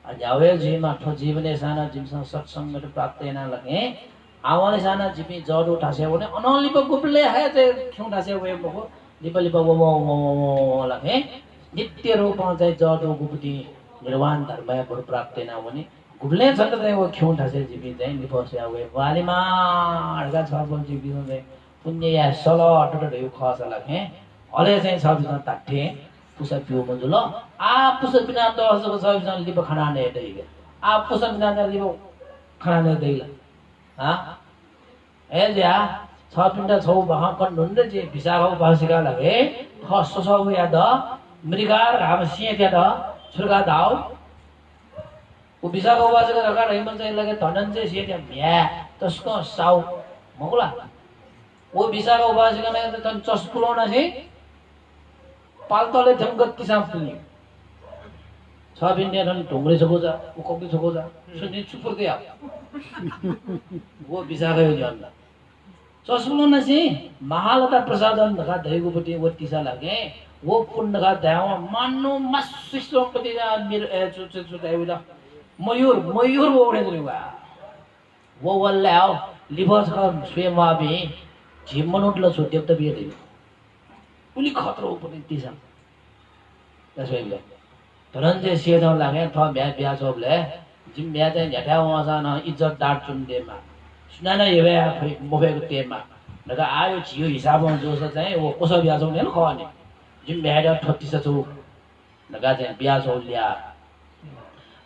अजावे जीवन ठो जीवने साना जिमसा सत्संग में प्राप्त ना लगे आवाले साना जीवी जरुटा से वो ने अनलिप गुपले है ते क्यों ना से वो बहु लिप वो लगे नित्य रूप में जाए जरु गुपति निर्वाण धर्म है पर प्राप्त ना वो ने गुपले संत है वो क्यों ना से जीवी जाए लिप से वो वाली माँ अड़का छापन जीवी में पुण्य या सलो अटोटो यो खस लगे अले चाहिँ सबजना ताठे पुसा पिउ मजुल आ पुसा बिना त असको सबजना लिप खाना ने दैले आ पुसा बिना त लिप खाना ने दैला हा ए ज्या छ पिण्ड छौ बहा कन नुन्द जे बिसागौ बासिका लगे खस ससौ या द मृगार राम सिंह त्या द छुर्गा दाउ उ बिसागौ बासिका रका रहिमन चाहिँ लगे धनञ्जय सिंह त्या म्या तस्को साउ मगला वो बिसागा उपासिका में तो तन चस्पुलो ना से पालतले जंगत की सांपुनी सब इंडिया तन डोंगरे सको जा वो कभी सको जा सुनी चुपर दिया वो बिसागा हो जाना चस्पुलो ना से महालता प्रसादन लगा दही को पटी वो तीसा लगे वो पुण्य लगा दयावा मानो मस्सिस्टम पटी जा मिर चुचु दयाविला मयूर वो उड़े दुनिया वो वाले आओ लिबर्स का स्वयं वाबी जिमनोटला सोध्य त बिहे दियो पुली खतरो पनि तिसा त्यसैले धनञ्जय सिंह लागे थ ब्या सबले जिम ब्या चाहिँ झटा वसा न इज्जत दाट चुन्डेमा सुनाना हेबे मोफेको तेमा लगा आयो छियो हिसाबमा जोस चाहिँ वो कसो ब्या चौने न खने जिम ब्या 36 छु लगा चाहिँ ब्या चौलिया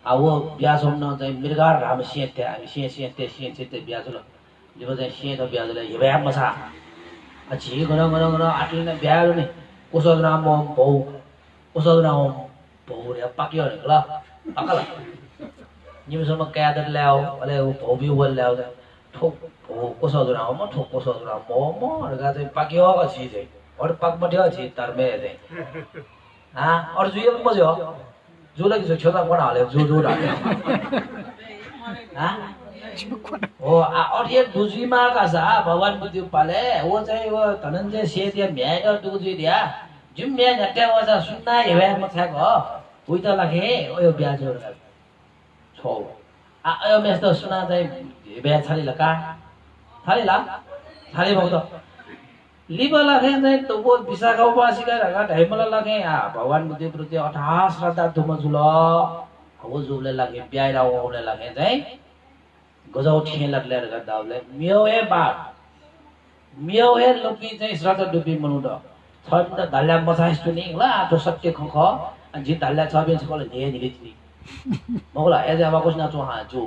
आ वो ब्या चौन चाहिँ मृगार राम सिंह ते ब्या चौल लिबो चाहिँ सिंह त ब्या चौले हेबे मसा अच्छी गनो आटले ने ब्या ने कसो राम बहु रे पाक्यो रे ल अकला निमसम क्यादर ल्याओ अले बहु बि वल ल्याओ ठोक कसो राम म ठोक कसो राम म रगा चाहिँ पाक्यो का छी चाहिँ और पाक मठ्यो छी तरमे चाहिँ हां और जुयो मजो जुला कि छोटा कोना हाले जो हाले हां ओ अठे दुजीमा का सा भगवान बुद्धि पाले वो चाहिँ वो धनञ्जय सेतिया म्यागा दुजी दिया जिम म्या झट्या वसा सुन्ना हेबे मथाको उइ त लागे ओयो ब्याज छौ आ अयो मेस्तो सुना चाहिँ हेबे छाली लका छाली भक्त लिबा लागे चाहिँ तो वो विशाखा उपासिका रगा ढाइमला लागे आ भगवान बुद्धि प्रति अथाह श्रद्धा दुमजुल वो जुले लागे ब्याइरा ओले लागे चाहिँ गजौ ठिए लगले रगा दाउले मियो ए बात मियावे लोपी चाहिँ श्रद्धा डुबी मनुड छ त धाल्या मसाइस पनि ला तो सत्य खख जी धाल्या छ बेच कले ने निलिति मगला एजा बाकोस ना चो हा जो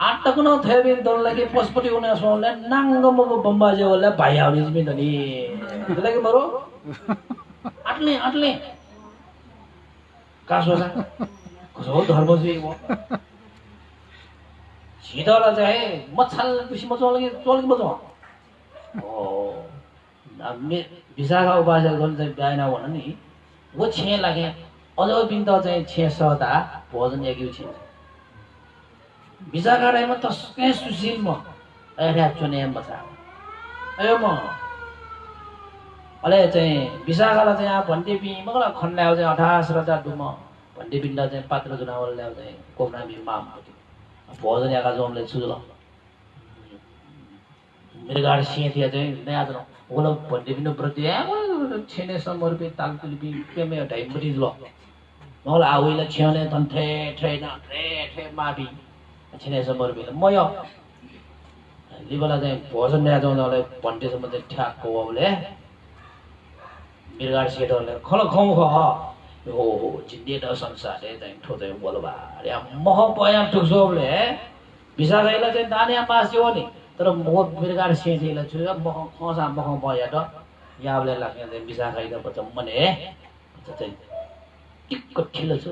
आठ तक न थेबिन दल लागि पसपटी उना सोले नांगम बम्बा जे वला भाइ आउने जिमिन नि त्यसलाई के मरो आटले कासोसा कसो धर्म चाहिँ हो छिटोला चाहिँ मछाल पिसी मचाउ लागि चोल मचाउ ओ हामी विशाखा उपासना गर्न चाहिँ गायना भन नि वो छे लागे अझ बिन्द चाहिँ छे सदा भोजन एकिउ छ विशाखा राईमा तस्कै सुशील म एरा चुने मचा अयो म अले चाहिँ विशाखालाई चाहिँ आ भन्टे पि मगला खन्ल्याउ चाहिँ 28 रजा डुम भन्टे बिन्द चाहिँ पात्र जुनावल ल्याउ चाहिँ कोमना बि माम भोजन याका जोमले सुजल मेरो गाडी सिए चाहिँ नयाँ जन ओला भन्टे बिन्द प्रति छेने समर्पि तालकुलपि पेमे ढाइपटी ल मगला आउइला छेने तन्थे ट्रेन ट्रे माबि छेने समर्पि म यो लिबला चाहिँ भोजन नयाँ जोमले भन्टेसम्म चाहिँ ठ्याक्क होले मेरो गाडी सेटरले खल खौ हो जिन्दे द संसार चाहिँ ठोदै बोलबा या मह पया ठुक्सोले विशाखाइला चाहिँ दानिया मास्यो नि तर म मेरो गाडी सेटेला छु मह खसा मह पया त याबले लाग्ने चाहिँ विशाखाइला बच्चा मने चाहिँ टिक्क ठिलो छु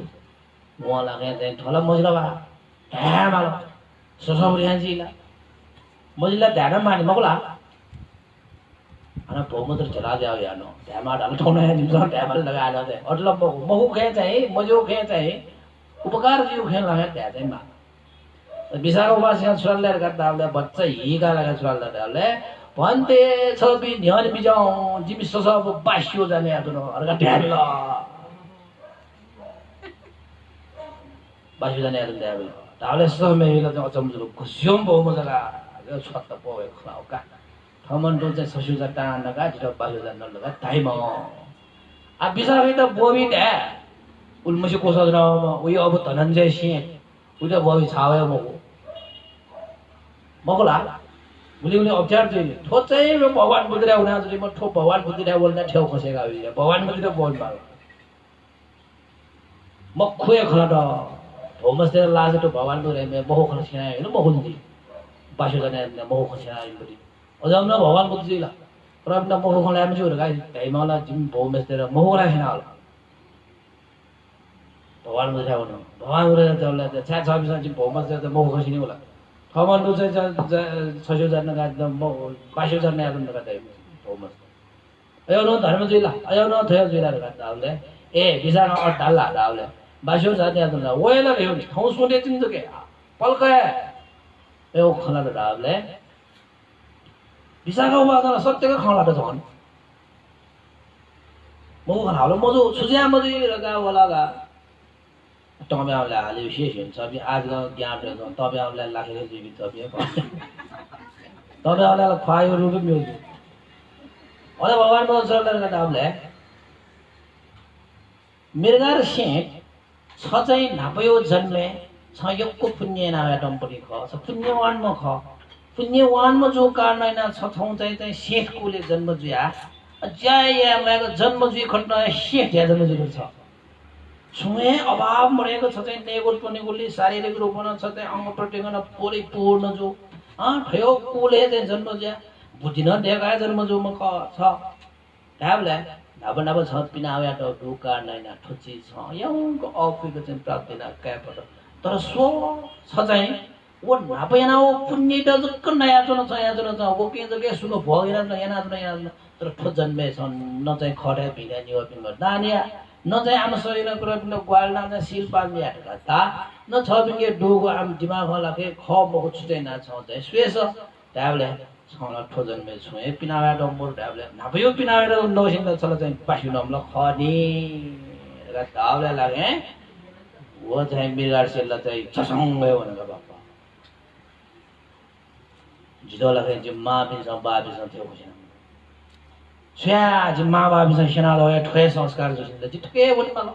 म लाग्ने चाहिँ ठला मजला बा हे मालो सोसौरी हाजिला मजला ध्यान मानि मगला ana promoter चला जाओ यानो ड्यामा डाल ठोना है निम्न ड्यामा लगा आना है और लब महु खे चाहिँ मजो खे चाहिँ उपकार जीव खे लगा त्या चाहिँ मा विशाखा उपासना सुरल्ले गर्दा बच्चा हिगा लगा सुरल्ले भन्ते छबि न्यान बिजाउ जिमि सब बास्यो जाने आदुनो अर्का ढ्याल बास्यो जाने आदुनो ढ्याल ताले समय हिला चाहिँ अचम्जुलो खुस्योम बहु मजला छत्त पोए खलाउ का हमन चाहिँ ससुजा टान्नका जिरो बाजुजा नलगा टाइम आ बिसाबे त बोबी ढ्या उल्मसी कोसा न उयो अब धनञ्जय सिंह उयो बोबी छावे मगला मुलिउने अप्ठ्यार चाहिँ ठोचै भगवान बुद्धिरा हुना जति म ठो भगवान बुद्धिरा बोल्न ठेउ खसेका हो भगवान बुद्धिरा बोल मारो म खुए खला त होमस्ते लाज त भगवान बुद्धिरा मे बहु खसिना हैन बहुन्दी बासु जाने बहु खसिना हैन अझमना भगवान बुद्धिला प्रभुना मोह खला म जुर गाई ढाइमाला जिम भौमेस्तेर मोह राखिन होला भगवान बुद्धिरा हुनु भगवान बुद्धिरा जल्ला छ्या छबिस जिम भौमेस्तेर त मोह खसिने होला खमन रु चाहिँ 600 जना गाड्दा म 500 जना आदम गाड्दा भौमेस्तेर अयो न धर्म जुइला अयो न थयो जुइला गाड्दा होला ए बिसाना अड्डाला दाउले 500 जना आदम ला ओएला हेउ नि ठाउँ सोने चिन्द के पल्का यो खला दाउले विशाखा उपासना सत्यको खाला त झन् मगु खाला मजो सुज्या मजो रगा वलागा टम्याउले हाले विशेष हुन्छ बि आज ज्ञान रहेछ तब्याउले लाखेर जीवित तब्या तब्याउले खुवायो रुप मिल्छ अले भगवान मजोले दाउले मिर्गार सेट छ चाहिँ नापयो जन्मे छ यक्को पुण्य नाया दम्पति ख छ पुण्यवान म ख पुण्यवान म जो कारण छथौं चाहिँ सेठ कोले जन्म जुया ज्यायाको जन्म जुइ खट्न सेठ या जन्म जुइ छ छुए अभाव मरेको छ चाहिँ नेगुल पनेगुलले शारीरिक रूपमा छ चाहिँ अंग प्रत्यङ्ग परिपूर्ण जो ठयो कोले चाहिँ जन्म जुया बुद्धि न देखा जन्म जो म छ ढाबले ढाब ढाब छ पिना आया त दु कारण ठुची छ यौको अफिको चाहिँ प्राप्ति न क्यापट तर सो छ चाहिँ वो नापयाना वो पुण्य त जक नयाँ जन छ यहाँ जन छ वो के जगे सुनो भगेर न यहाँ तर ठो जन्मे छन् न चाहिँ खडे भिना निवा पिन दानिया न चाहिँ आम शरीर कुरा पिन ग्वाल न सिल पाल्ने हटका ता न छ बिके डोगो आम दिमाग लागे ख मको छुटै न छ चाहिँ स्वेस ढाबले छला ठो जन्मे छु ए पिनावा डम्बर ढाबले नापयो पिनावा नसिन चला चाहिँ पासु नमल खनी र ढाबले लागे वो चाहिँ मिगार सेल चाहिँ छसंगै भनेको बाबा जिदो लगे जिम्मा बिसँग बाबिसँग थियो खुसिन छ्या जिम्मा बाबिसँग सेना लगे ठोए संस्कार जसिन त ठके बोली मालो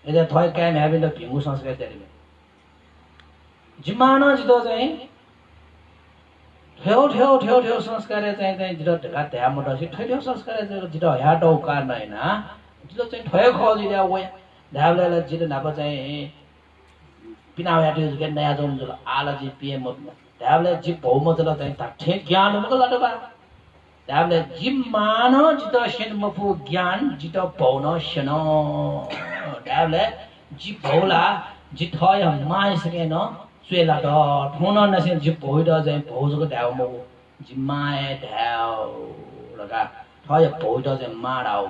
एले थय काम हेबिन त भिंगु संस्कार तेरिमे जिम्मा न जिदो चाहिँ ठेउ ठेउ ठेउ ठेउ संस्कार चाहिँ जिरो ढेका ध्या मोटसी ठेउ संस्कार चाहिँ जिरो ह्याटौ कार नै ना जिरो चाहिँ ठयो खोजिदिया वे ढाबले जिरो नाप चाहिँ पिना ह्याटु के नयाँ जम जुल आला जी पीएम ढाबले जी बहुमतला चाहिँ ठे ज्ञान मको लाटो बा ढाबले जी मान जितो शेन मफु ज्ञान जितो बहुन Shane double G Bahula G ठय my सके न सुला द ठोन नसे जी भोइद चाहिँ भौजको ढ्याउ म जी माए ढ्याउ लगा ठय भोइद चाहिँ माडाउ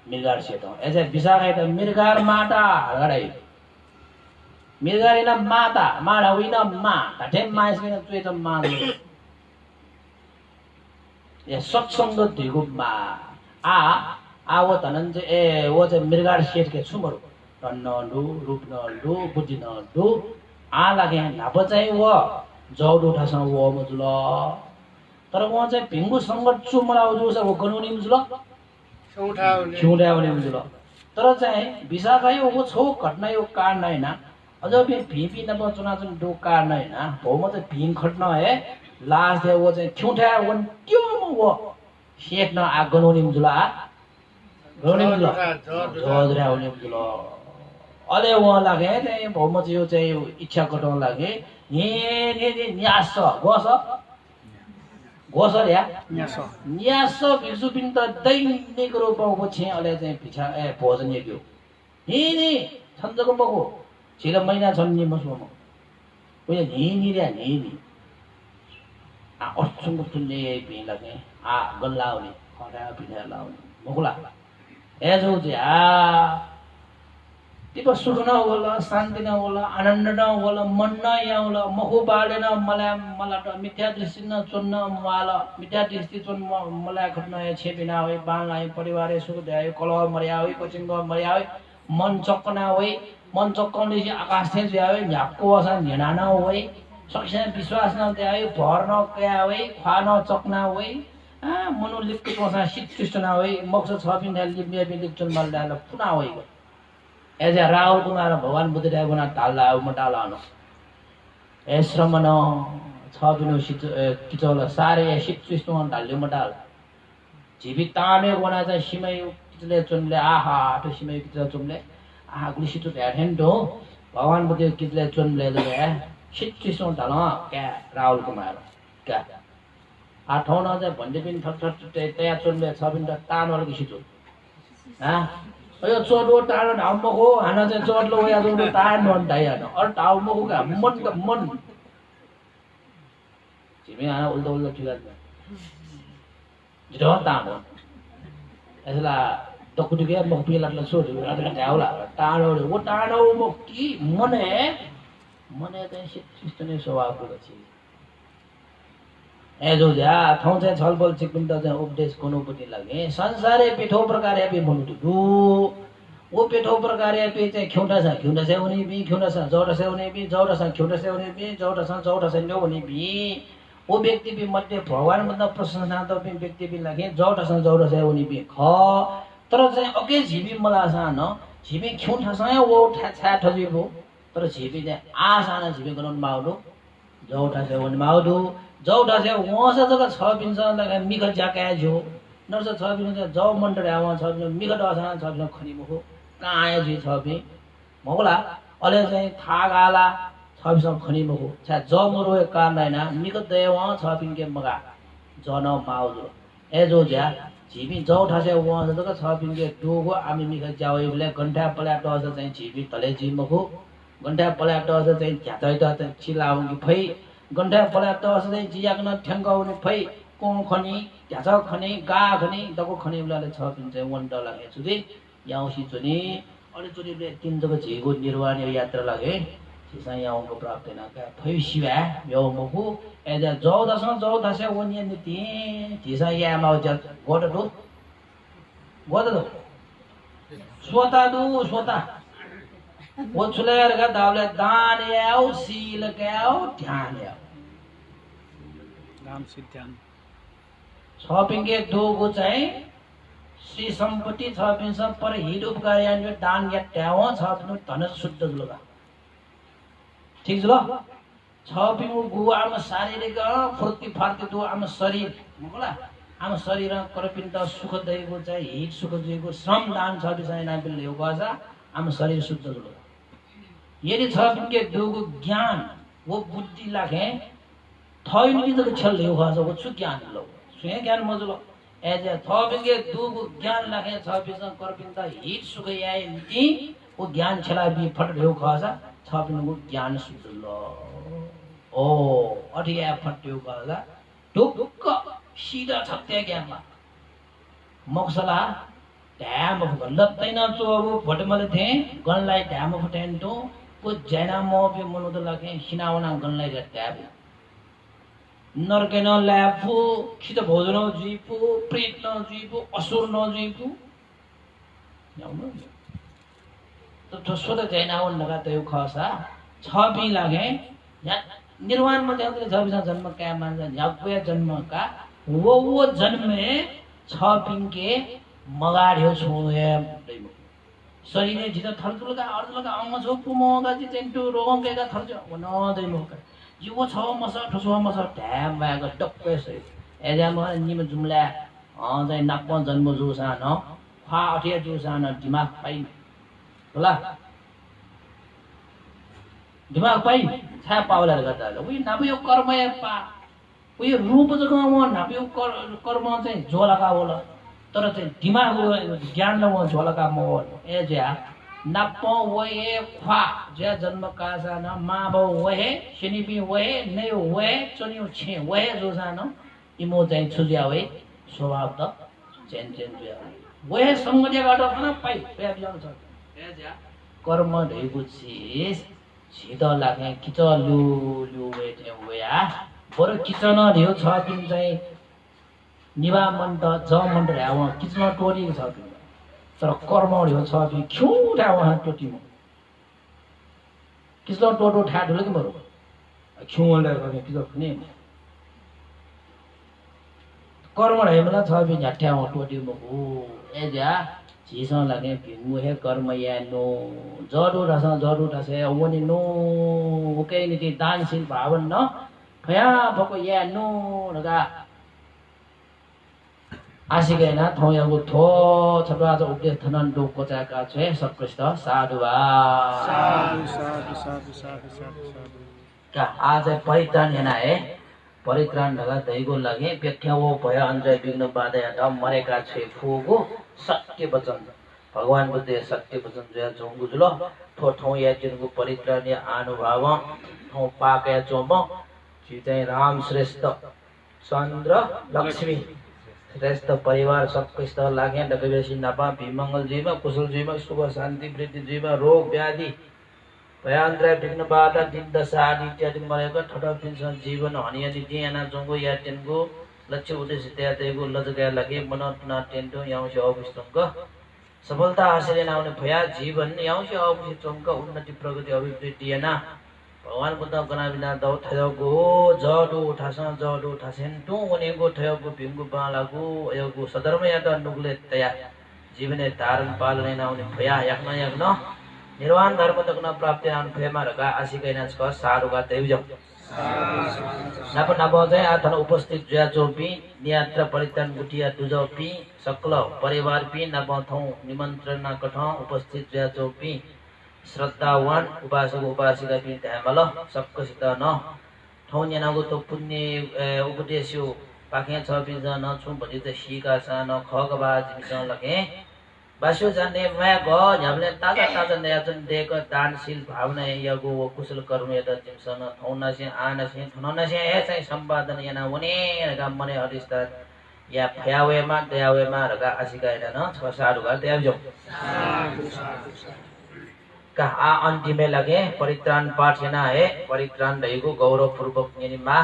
मिरगार सेट एजे बिसागाइ त मिरगार माटा गराइ मिरगारिना माता माडा विन मा ठे माइस किन चुए त माले ए सत्संग दिगु मा आ वो तनन ए वो चाहिँ मिरगार सेट के छुमरु नलु रूप नलु बुद्धि नलु आ लागे नाप चाहिँ वो जौड उठासँग वो मजुल तर वो चाहिँ भिंगु संगत चुमला उजु छ वो गनुनी मजुल छौठाउने मजुल तर चाहिँ बिसागाइ वो छौ घटना यो कार नै ना अझ बे भिपी नब चुना चुन दो कार नै ना भौ म चाहिँ भिङ खट्न है लास्ट दे वो चाहिँ छौठा वन त्यो म वो सेट न आ गनुनी मजुल आ गनुनी मजुल जोदरा हुने मजुल अले वहाँ लागे त्यही भौम चाहिँ यो चाहिँ इच्छा कटाउन लागे नि न्यास गोस गोस रे न्यास भिसु पिन त दैनिक रूपको छे अले चाहिँ पिछा ए भोजन यज्ञ नि छन्दको मको छिर महिना छन् नि मसम उयो नि रे नि आ अचुङ तुल्ले भि लागे आ गल्लाउने खडा पिना लाउने मकुला एजो जे आ तिम्रो सुख न होला शान्ति न होला आनन्द न होला मन न याउला मखु बालेन मलाई मिथ्या दृष्टि न चुन्न माल मिथ्या दृष्टि चुन मलाई खट्न छेपिना होय बांगाई परिवार सुख द्यायो कलह मर्या होय कोचिंग मर्या होय मन चक्कना होय मन चक्कनले आकाश थे ज्यायो न्याको असा नेनाना होय सक्से विश्वास न द्यायो भर न कया होय खा न चक्ना होय आ मनो लिप्त कोसा शिष्ट न होय मक्स छ पिन लिप्ने लिप्चन मल्दाल पुना होय एज ए राहुल कुमार भगवान बुद्ध देव गुना ताला मटालानो ए श्रमण छ बिनु किचोल सारे शिष्ट ढाल्यो मटाल जीवित ताने गुना चाहिँ सिमै किचले चुनले आहा तो सिमै किचले चुनले आहा गुलिसित ध्यान दो भगवान बुद्ध किचले चुनले दे शिष्ट ढाल क्या राहुल कुमार क्या आ ठाउँ न चाहिँ भन्ने पनि थट त्यहाँ चुनले छ बिनु तानो किसित हा यो चोटो टाढो ढाउमको हाना चाहिँ चोटलो या जोडो टाढो ढाइहान अरू ढाउमको का मन छिमे हाना उल्टा ठिका जिरो तानो यसला टकुटुके म पिलाला सोधु अदला ढाउला टाढो वो टाढो म की मने चाहिँ सिस्टने स्वभावको छ एजो जा ठाउँ चाहिँ छलफल चिकपिन त चाहिँ उपदेश गर्नुपर्ने लागे संसारै पेठो प्रकार यापे भन्नु दु ओ पेठो प्रकार यापे चाहिँ खौटा छ हुने बि खौटा छ जौडा छ हुने बि जौडा छ खौटा छ हुने बि जौडा छ न्यौ हुने बि ओ व्यक्ति बि मध्ये भगवान भन्दा प्रशंसा त व्यक्ति बि लागे जौडा छ हुने बि ख तर चाहिँ अके झिबी मला सान झिबी खौटा छ वो ठा ठजिबो तर झिबी चाहिँ आसान झिबी गराउन माउदो जौडा छ हुने माउदो जौडा से वहाँ से जगह छ पिन्छ लगा मिख जाका जो नर्स छ पिन्छ जौ मन्डर आवा छ पिन्छ मिख दसा छ पिन्छ खनि मुखो काया जी छ पि मगला अले चाहिँ थागाला छ पिन्छ खनि मुखो छ जौ मरो कारण हैन मिख देवा छ पिन के मगा जन माउजो एजो ज्या झिबी जौठा से वहाँ से जगह छ पिन के टोगो आमी मिख जावे बले घण्टा पला टस चाहिँ झिबी तले जी मुखो घण्टा पला टस चाहिँ झ्यातै त चिलाउंगी फै गण्डा पलाट असदै जियाकन ठ्याङ्गाउने फै कों खनि त्याछ खनि गा खनि दको खनि उलाले छ पिन्छ वन्ड लागे छुदे याउसी चुनी अनि चुनीले तीन जब झेगो निर्वाण यात्रा लागे सिसा याउको प्राप्त न का फै शिवा यो मगु एजा 14 वन्य नीति सिसा या माउ ज गोड दो स्वता वो छुलेर का दावले दान याउ सील क्याउ ध्यान याउ नाम सिद्धान छपिङके दोगो चाहिँ श्री सम्पत्ति छपिङ सब पर हिड उपकार यान दान या ट्याव छपिङ धन शुद्ध जुलगा ठीक जुल छपिङु गु आम शारीरिक फुर्ती फार्ती दु आम शरीर मगला आम शरीर करपिन्त सुख दैको चाहिँ हित सुख दिएको श्रम दान छ बिसाइ नापिल यो गजा आम शरीर शुद्ध जुलो यदि छपिङके दुगु ज्ञान वो बुद्धि लागे थैन कि त छल यो गजा वो छु ज्ञान लो सुए ज्ञान मजुलो एज थपिङके दुगु ज्ञान लागे छपिङ करपिन्त हित सुख याइ नीति वो ज्ञान छला बि फट यो गजा छपिङको ज्ञान शुद्ध लो ओ अठिया फट्यो गजा ढुक्क सीधा छत्या ज्ञानमा मक्सला ढ्याम लत्तैन चोबु फटमले थे गनलाई ढ्याम फटेन्टो को जैना मोबे मनुद लगे हिनावना गनलाई ढ्याब नरकेन ल्याफु खित भोजन जीपु प्रेत न जीपु असुर न जीपु याउनु त सोदा जैनावन लगा तयो खसा छबी लागे या निर्वाण में जाते छबिसा जन्म क्या मान याक्वे जन्म का वो जन्म में छपिङ के मगाड्यो छोए शरीर जिता थर्जुल का अर्जुल का अंग छो पुमोगा जि तेन्टु रोगं के का थर्जु न दै मोका जीव छ मस ठसो मस ढ्याम बाग टक्कै सै एजा म निम जुमला चाहिँ नाप जन्म जुसा न खा अठिया जुसा न दिमाग पाइ होला दिमाग पाइ छा पाउला गर्दा उही नाप्यो कर्म पा उही रूप जग्गामा नाप्यो कर्म चाहिँ झोलका होला तर चाहिँ दिमाग ज्ञान न झोलका म ए ज्या नाप वहे ख्वा ज्या जन्म कासा न मा बौ वहे शनिपि वहे नै वहे चनियो छे वहे जोसान इमो चाहिँ छुज्या वहे स्वभाव त चेन चेन जुया वहे संगतिबाट खान पाइ पे बियाउ छ ए ज्या कर्म ढेगु छिस छिद लाग्ने किच लु लु वेटे वया बरु किचन ढेउ छ दिन चाहिँ निवा मन त ज मन र्याव किचन टोरी छ दिन तर कर्म ढेउ छ दिन खिउटा वहाँ टोटीमा किचन टोटो ठाडुल कि मरु खिउले गर्ने किचन पनि कर्म ढेउला छ दिन झट्या टोटीमा हो ए जा झिसन लाग्ने भिङ्गु हे कर्म या नो जडु ढसे वनि नो ओके नीति दानशील भावन न फया भको या नो रगा आसिगैना थौयागु थो छपा जो उपदेश थनन दो कोचाका छे सत्कृष्ट साधुवा साधु साधु साधु साधु साधु का आज परित्राण हेना है परित्राण ढगा दैगो लागे व्याख्या वो भय अन्जय विघ्न बाधय त मरेका छे फुगु सत्य वचन भगवान बुद्ध सत्य वचन जया जोंगु जुलो थो थौ या जिनको परित्राण या अनुभव थौ पाके चोम चितै राम श्रेष्ठ चन्द्र लक्ष्मी श्रेष्ठ परिवार सत्कृष्ट लागे डगवेसी नपा विमंगल जीव कुशल जीव शुभ शान्ति वृद्धि जीव रोग व्याधि भयान्द्र विघ्न बाधा दिन दशा आदि इत्यादि मरेको ठटा पिन्छ जीवन हनिया दिदि याना जोंगो या टेनको लक्ष्य उद्देश्य त्यागेको लजगा लगे मनोना टेन्टो याउँछ अविष्टंग सफलता हासिल आउने भया जीवन याउँछ अविष्टंग उन्नति प्रगति अभिवृद्धि याना भगवान बुद्ध गना बिना दौ थयगो जडो उठासेन टु वनेगो थयगो भिंगु बालागो यगो सदर्म याद नुगले तया जीवने धारण पालन आउने भया याक्न निर्वाण धर्म तकना प्राप्ति आउन फेमा रगा आसिकैना छ सारुगा देवज नप नबजय आथन उपस्थित जया जोपी नियात्र परित्राण गुटिया दुजोपी सकल परिवार पी नबथौ निमन्त्रण कठ उपस्थित जया जोपी श्रद्धावान उपासक उपासिका पी ध्यामल सक्कसित न थौ न्यानागो तो पुण्य उपदेश्यो पाखे छ बिज न छु भनि त सीका सा न खगबा जिमिसन लगे बास्यो जाने मैं ग झ्यामले ताजा ताजा नयाचन देको दानशील भावना यगो कुशल कर्म यदा जिमसन थौनासे आनसे थननासे ए चाहिँ सम्पादन याना वने रगा मने हरिस्ता या फयावेमा दयावेमा रगा आसिकाइना न छ सारुगा देवजो का आ अन्तिमे लगे परित्राण पाठ याना है परित्राण रहेको गौरव पूर्वक निमा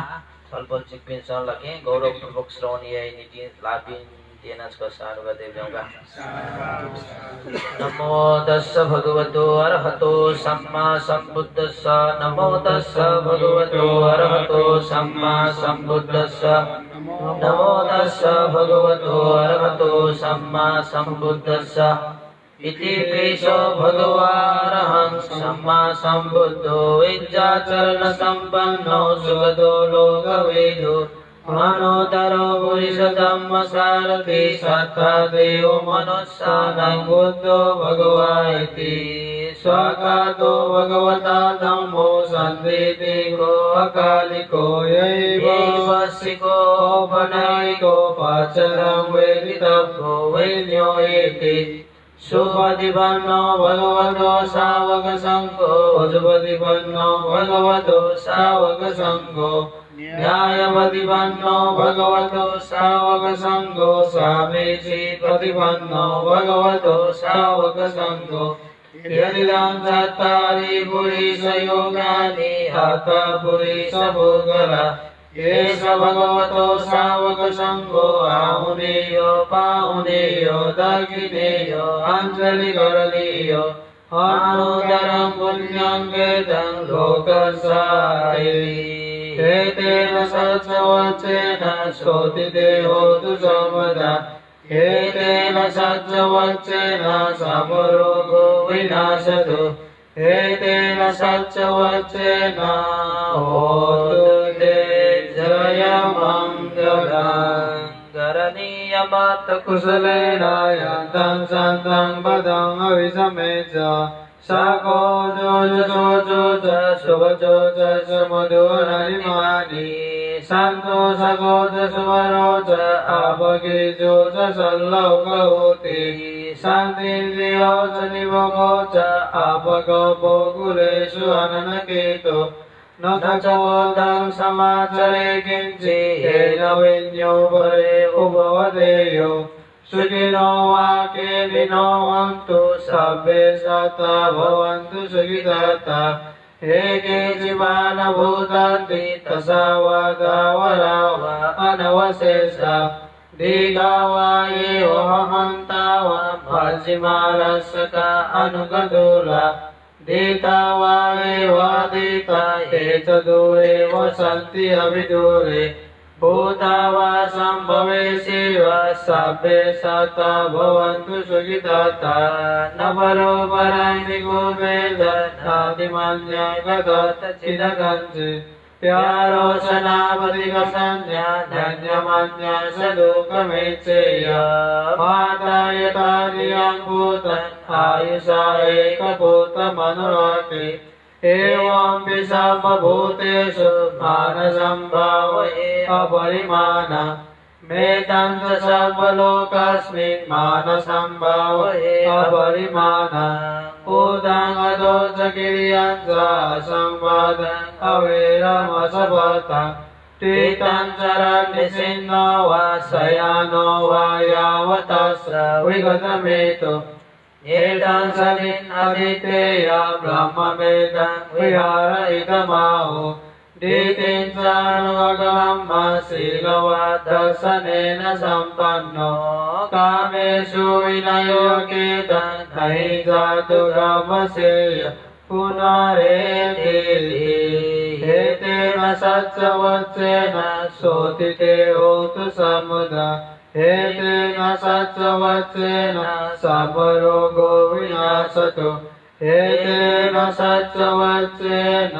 छलफल चिकपिन लगे गौरव पूर्वक श्रवणीय नीति लाभिन तेनास्क सारुगा देवजोगा नमो तस्स भगवतो अरहतो सम्मा सम्बुद्धस्स नमो तस्स भगवतो अरहतो सम्मा सम्बुद्धस्स नमो तस्स भगवतो अरहतो सम्मा सम्बुद्धस्स इति पेशो भगवारहं सम्मा सम्बुद्धो विद्याचरण संपन्नो सुगतो लोकवेदो मनोदरो पुरुषधम्म सारथि सत्ता देवो मनुष्यानां बुद्धो भगवाति स्वाकातो भगवता धम्मो सन्देतिको अकालिको यैवसिको पनायिको पाचलं वेदितव्यो वैन्यो एति सुपतिपन्नो भगवतो सावक संघो सुपतिपन्नो भगवतो सावक संघो न्यायपतिपन्नो भगवतो सावक संघो सामेची प्रतिपन्नो भगवतो सावक संघो यदिदं चत्वारि पुरुषयोगानि हत पुरुषभोगला एष भगवतो सावक संघो आहुनेयो पाहुनेयो दक्षिणेयो अंजलिकरणीयो अनुदरं पुण्यं वेदं लोकसायि एतेन सच्चवच्चेन शोधिते होतु सर्वदा एतेन सच्चवच्चेन समरोगो विनाशतु एतेन सच्चवच्चेन होतु ते जयमङ्गलम् करणीयमत् कुशलेन यान्तं सन्तं पदम् अविसमेच सको जोज सुवचो च समदोरनिमानि सन्तोषको च सुवरो च अपगिजो च सल्लौकहोति शान्तिन्द्रियो च निवको च अपगपो कुलेषु अननकेतो न चोदं समाचरे किञ्चित् विन्यो परे उपवदेयो सुखिनो वाके विनो हन्तु सर्वे सता भवन्तु सुखिता एके जीवान भूतान्ति तसा वादावरा वा अनवशेषा दीघा वा ये हन्ता वा भजिमारसका अनुगदोला दीता वा एवा दीता ये च दूरे वसन्ति अभिदूरे भूता वा सम्भवेशि वा सर्वे सता भवन्तु सुखिता न परो पराणि गोवेद नादिमन्यगत चिदगञ्चि प्यारो सनापति संज्ञा धन्यमन्य सदुकमेच्छेय माता यथा धियं भूतं आयुषा एकभूतमनुराति एवं विसर्वभूतेषु मानसंभावये अपरिमाण मेतं च सर्वलोकस्मिन् मानसंभावये अपरिमाण उदं अधो च किरियं च संवादं अविरमसपथं तीतं चरन्निसिन्नो वा शयानो वा यावतस्य विगतमेतु एतं सलिन् अदितेय ब्रह्मवेदं विहारयितमाहु दीतिं चानुगमं शीलवदर्शनेन सम्पन्नो कामेषु विनयोगेतं नहि जातुरवसेय पुनरेति एतेन सच्चवच्चेन शोधिते होतु समुदा एतेन सच्चवच्चेन सर्वरोगो विनाशतु एतेन सच्चवच्चेन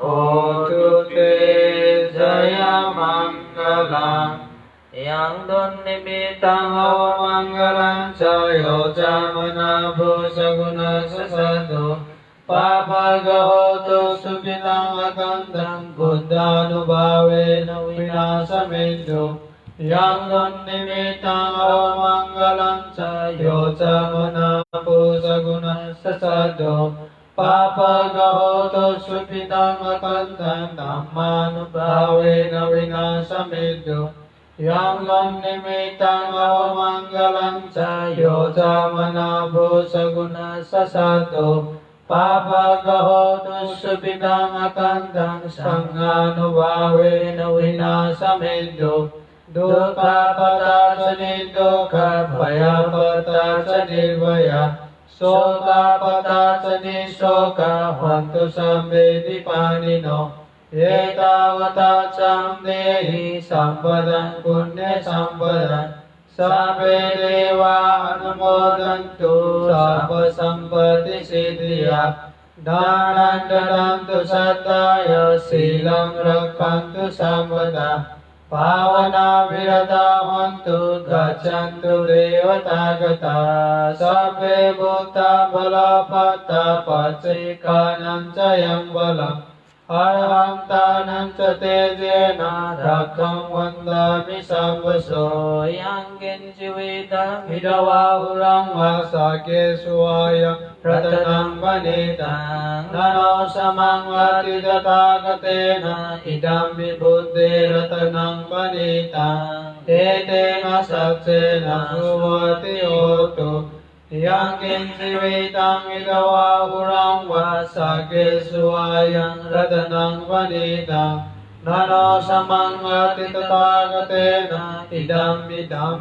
होतु ते जयमङ्गलम् यं दुर्निमित्तं मङ्गलं च यो चामनाभूषगुणसदो पापगहोतु सुखिनं अकन्दं बुद्धानुभावेन विनाशमेन्दु यं दुर्निमित्तं मङ्गलं च यो चामनाभूषगुणसदो पापगहोतु सुखिनं अकन्दं धम्मानुभावेन विनाशमेन्दु यं निमित्तं मङ्गलं च यो चामनाभूषगुणसदो पापगहोतु सुखिनं अकन्दं सङ्गानुभावेन विनाशमेन्दु दुःखपदा च निर्दुःखभयपदा च निर्भया शोकपदा च निःशोका हन्तु संवेदिपाणिनो एतावता चं देहि सम्पदं पुण्यसम्पदं Sabbe deva anumodantu sabba sampati siddhya Dhanan dadantu saddaya silam rakkantu sampada Pavana virata hantu gachantu devatagata Sabbe bhutta balapata pacikanam cayam balam Arhantanam ca tejena rakkam vandami samvaso Yangin jividam hidavahurang vasake suayam ratanam vanitang Nano samang vati tathagatena idam vibuddhe ratanam vanitang Tetena satsena suvati otu Yangin jividam hidavahurang vasake suayam ratanam vanitang Nano samang vati tathagatena idam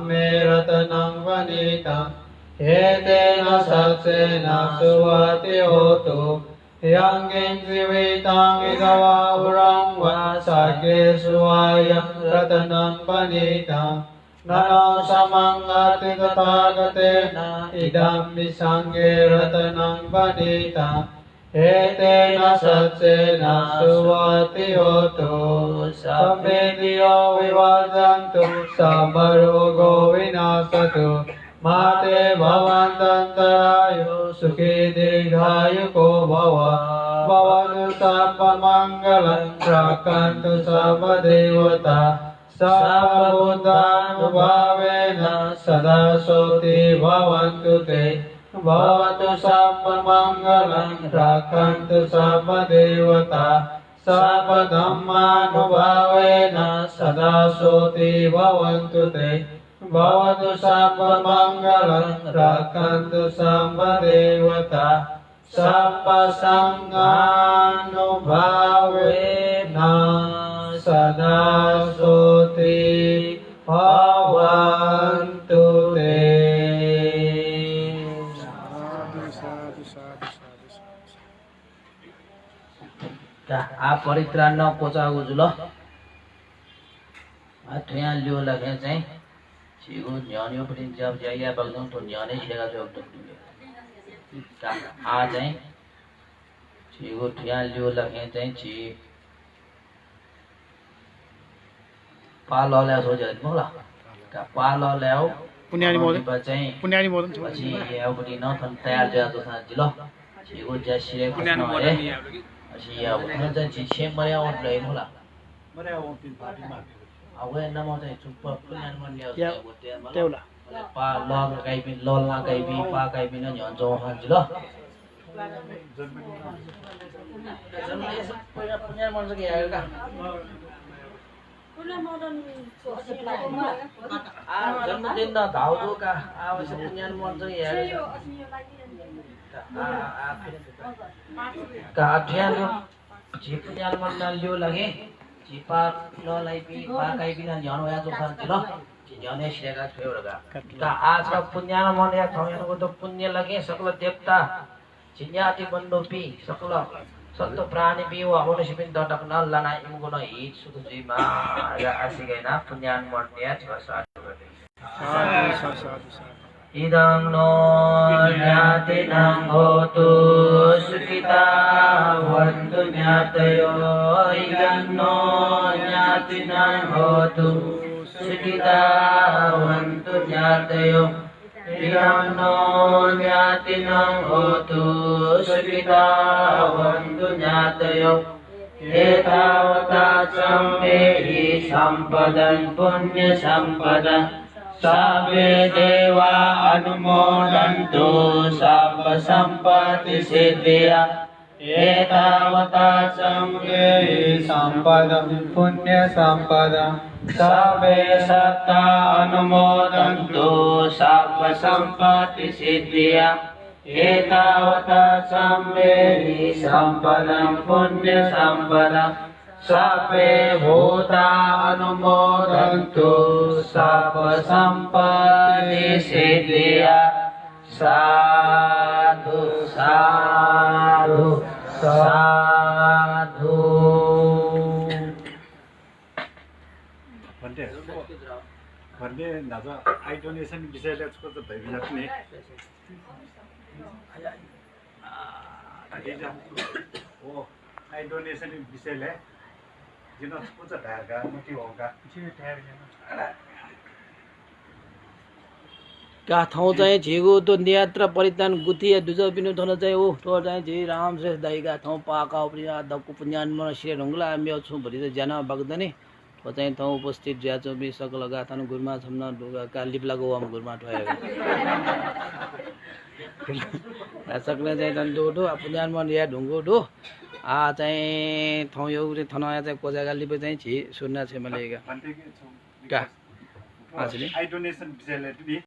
me ratanam vanitang Etena satsena suvati otu Yangin jividam hidavahurang vasake suayam ratanam vanitang Nano samang vati tathagatena idam visange ratanam vanitang Etena satsena suvati otu Sammediyo vivajantu sambarogo vinasatu Mate bhavantantarayo sukhi dirghayuko bhava Bhavatu sabba mangalam rakkantu sabba devata Sabba buddhanubhavena sada soti bhavantu te Bhavatu sabba mangalam rakkantu sabba devata Sabba dhammanubhavena sada soti bhavantu te Bhavatu sabba mangalam rakkantu sabba devata Sabba sanghanubhavena sada soti bhavantu te आ परित्राण पोचाको जुल ठ्या लियो लगे चाहिँ छिगो न्यान्यो पनि जब जाइया बगदम तो न्याने छिगा जो तो आ चाहिँ छिगो ठ्या लियो लगे चाहिँ छि पालो ल्या सोजे होला का पालो ल्याउ पुण्यानी मोदन चाहिँ पुण्यानी मोदन पछि याउपटी नथन तयार जा तो सा जिलो छिगो ज्यासिरे पुण्यानी मोदन Asi ya, bukan jadi siapa yang orang lain pula. Mereka orang tin parti mak. Awak nama saya cuba punya mana Ya, tahu lah. Pa lol kai bin lol lah kai bin pa kai bin yang jauh hanji lah. Punya mana segi ya kan? Punya modern जन्मदिन न धाउ दो का आवश्यक पुण्य मन चाहिँ यार का अध्ययन जी पुण्य मन न लियो लगे जी पा ल लाई पी पा काई पी न ज्ञान होया जो सान ल ज्ञाने श्रेगा थियो रगा का आज का पुण्य मन या खाने को तो पुण्य लगे सकल देवता जिन्याति बन्डोपी सकल सत्त प्राणी भी वो अपने शिपिन दंडक न लाना इमगो न हिट सुतु जीमा या आसिगैना पुण्यान मर्निया छसा इदं नो ज्ञातिनं होतु सुखिता वन्तु ज्ञातयो इदं नो ज्ञातिनं होतु सुखिता वन्तु ज्ञातयो इदं नो ज्ञातिनं होतु सुखिता वन्तु ज्ञातयो एतावता सम्मेहि सम्पदं पुण्यसम्पदं सावे देवा अनुमोदन्तु सर्व सम्पत्ति सिद्धिया एतावता सम्मेहि सम्पदं पुण्यसम्पदं सावे सत्ता अनुमोदन्तु सर्व सम्पत्ति सिद्धिया एतावता सम्मेहि सम्पदं पुण्यसम्पदं सावे भूता अनुमोदन्तु सर्व सम्पत्ति सिद्धिया साधु साधु साधु भन्ने नाच आई डोनेसन विषयले छोड्छ भइबिजा पनि ओ आई डोनेसन विषयले जिन छोड्छ ढाका मुठी होगा का ठाउँ चाहिँ झिगो तो नियात्रा परितान गुथिया दुजा पिनु थन चाहिँ ओ तो चाहिँ झि राम श्रेष्ठ दाइका ठाउँ पाका उपरिया दक्कु पुन्यान मन श्री ढुङ्गला आम्यो छु भरि त जान बग्दने तो चाहिँ ठाउँ उपस्थित ज्याचो बि सकल गाथन गुरमा छम्न दुगा का लिपलागो वाम गुरमा ठोएको सकले चाहिँ तन दो दो पुन्यान मन या ढुङ्गो दो आ चाहिँ ठाउँ यो थनाया चाहिँ कोजागा लिपे चाहिँ झि सुन्ना छ मलेगा भन्थे के का आजले आई डोनेसन विषयले पनि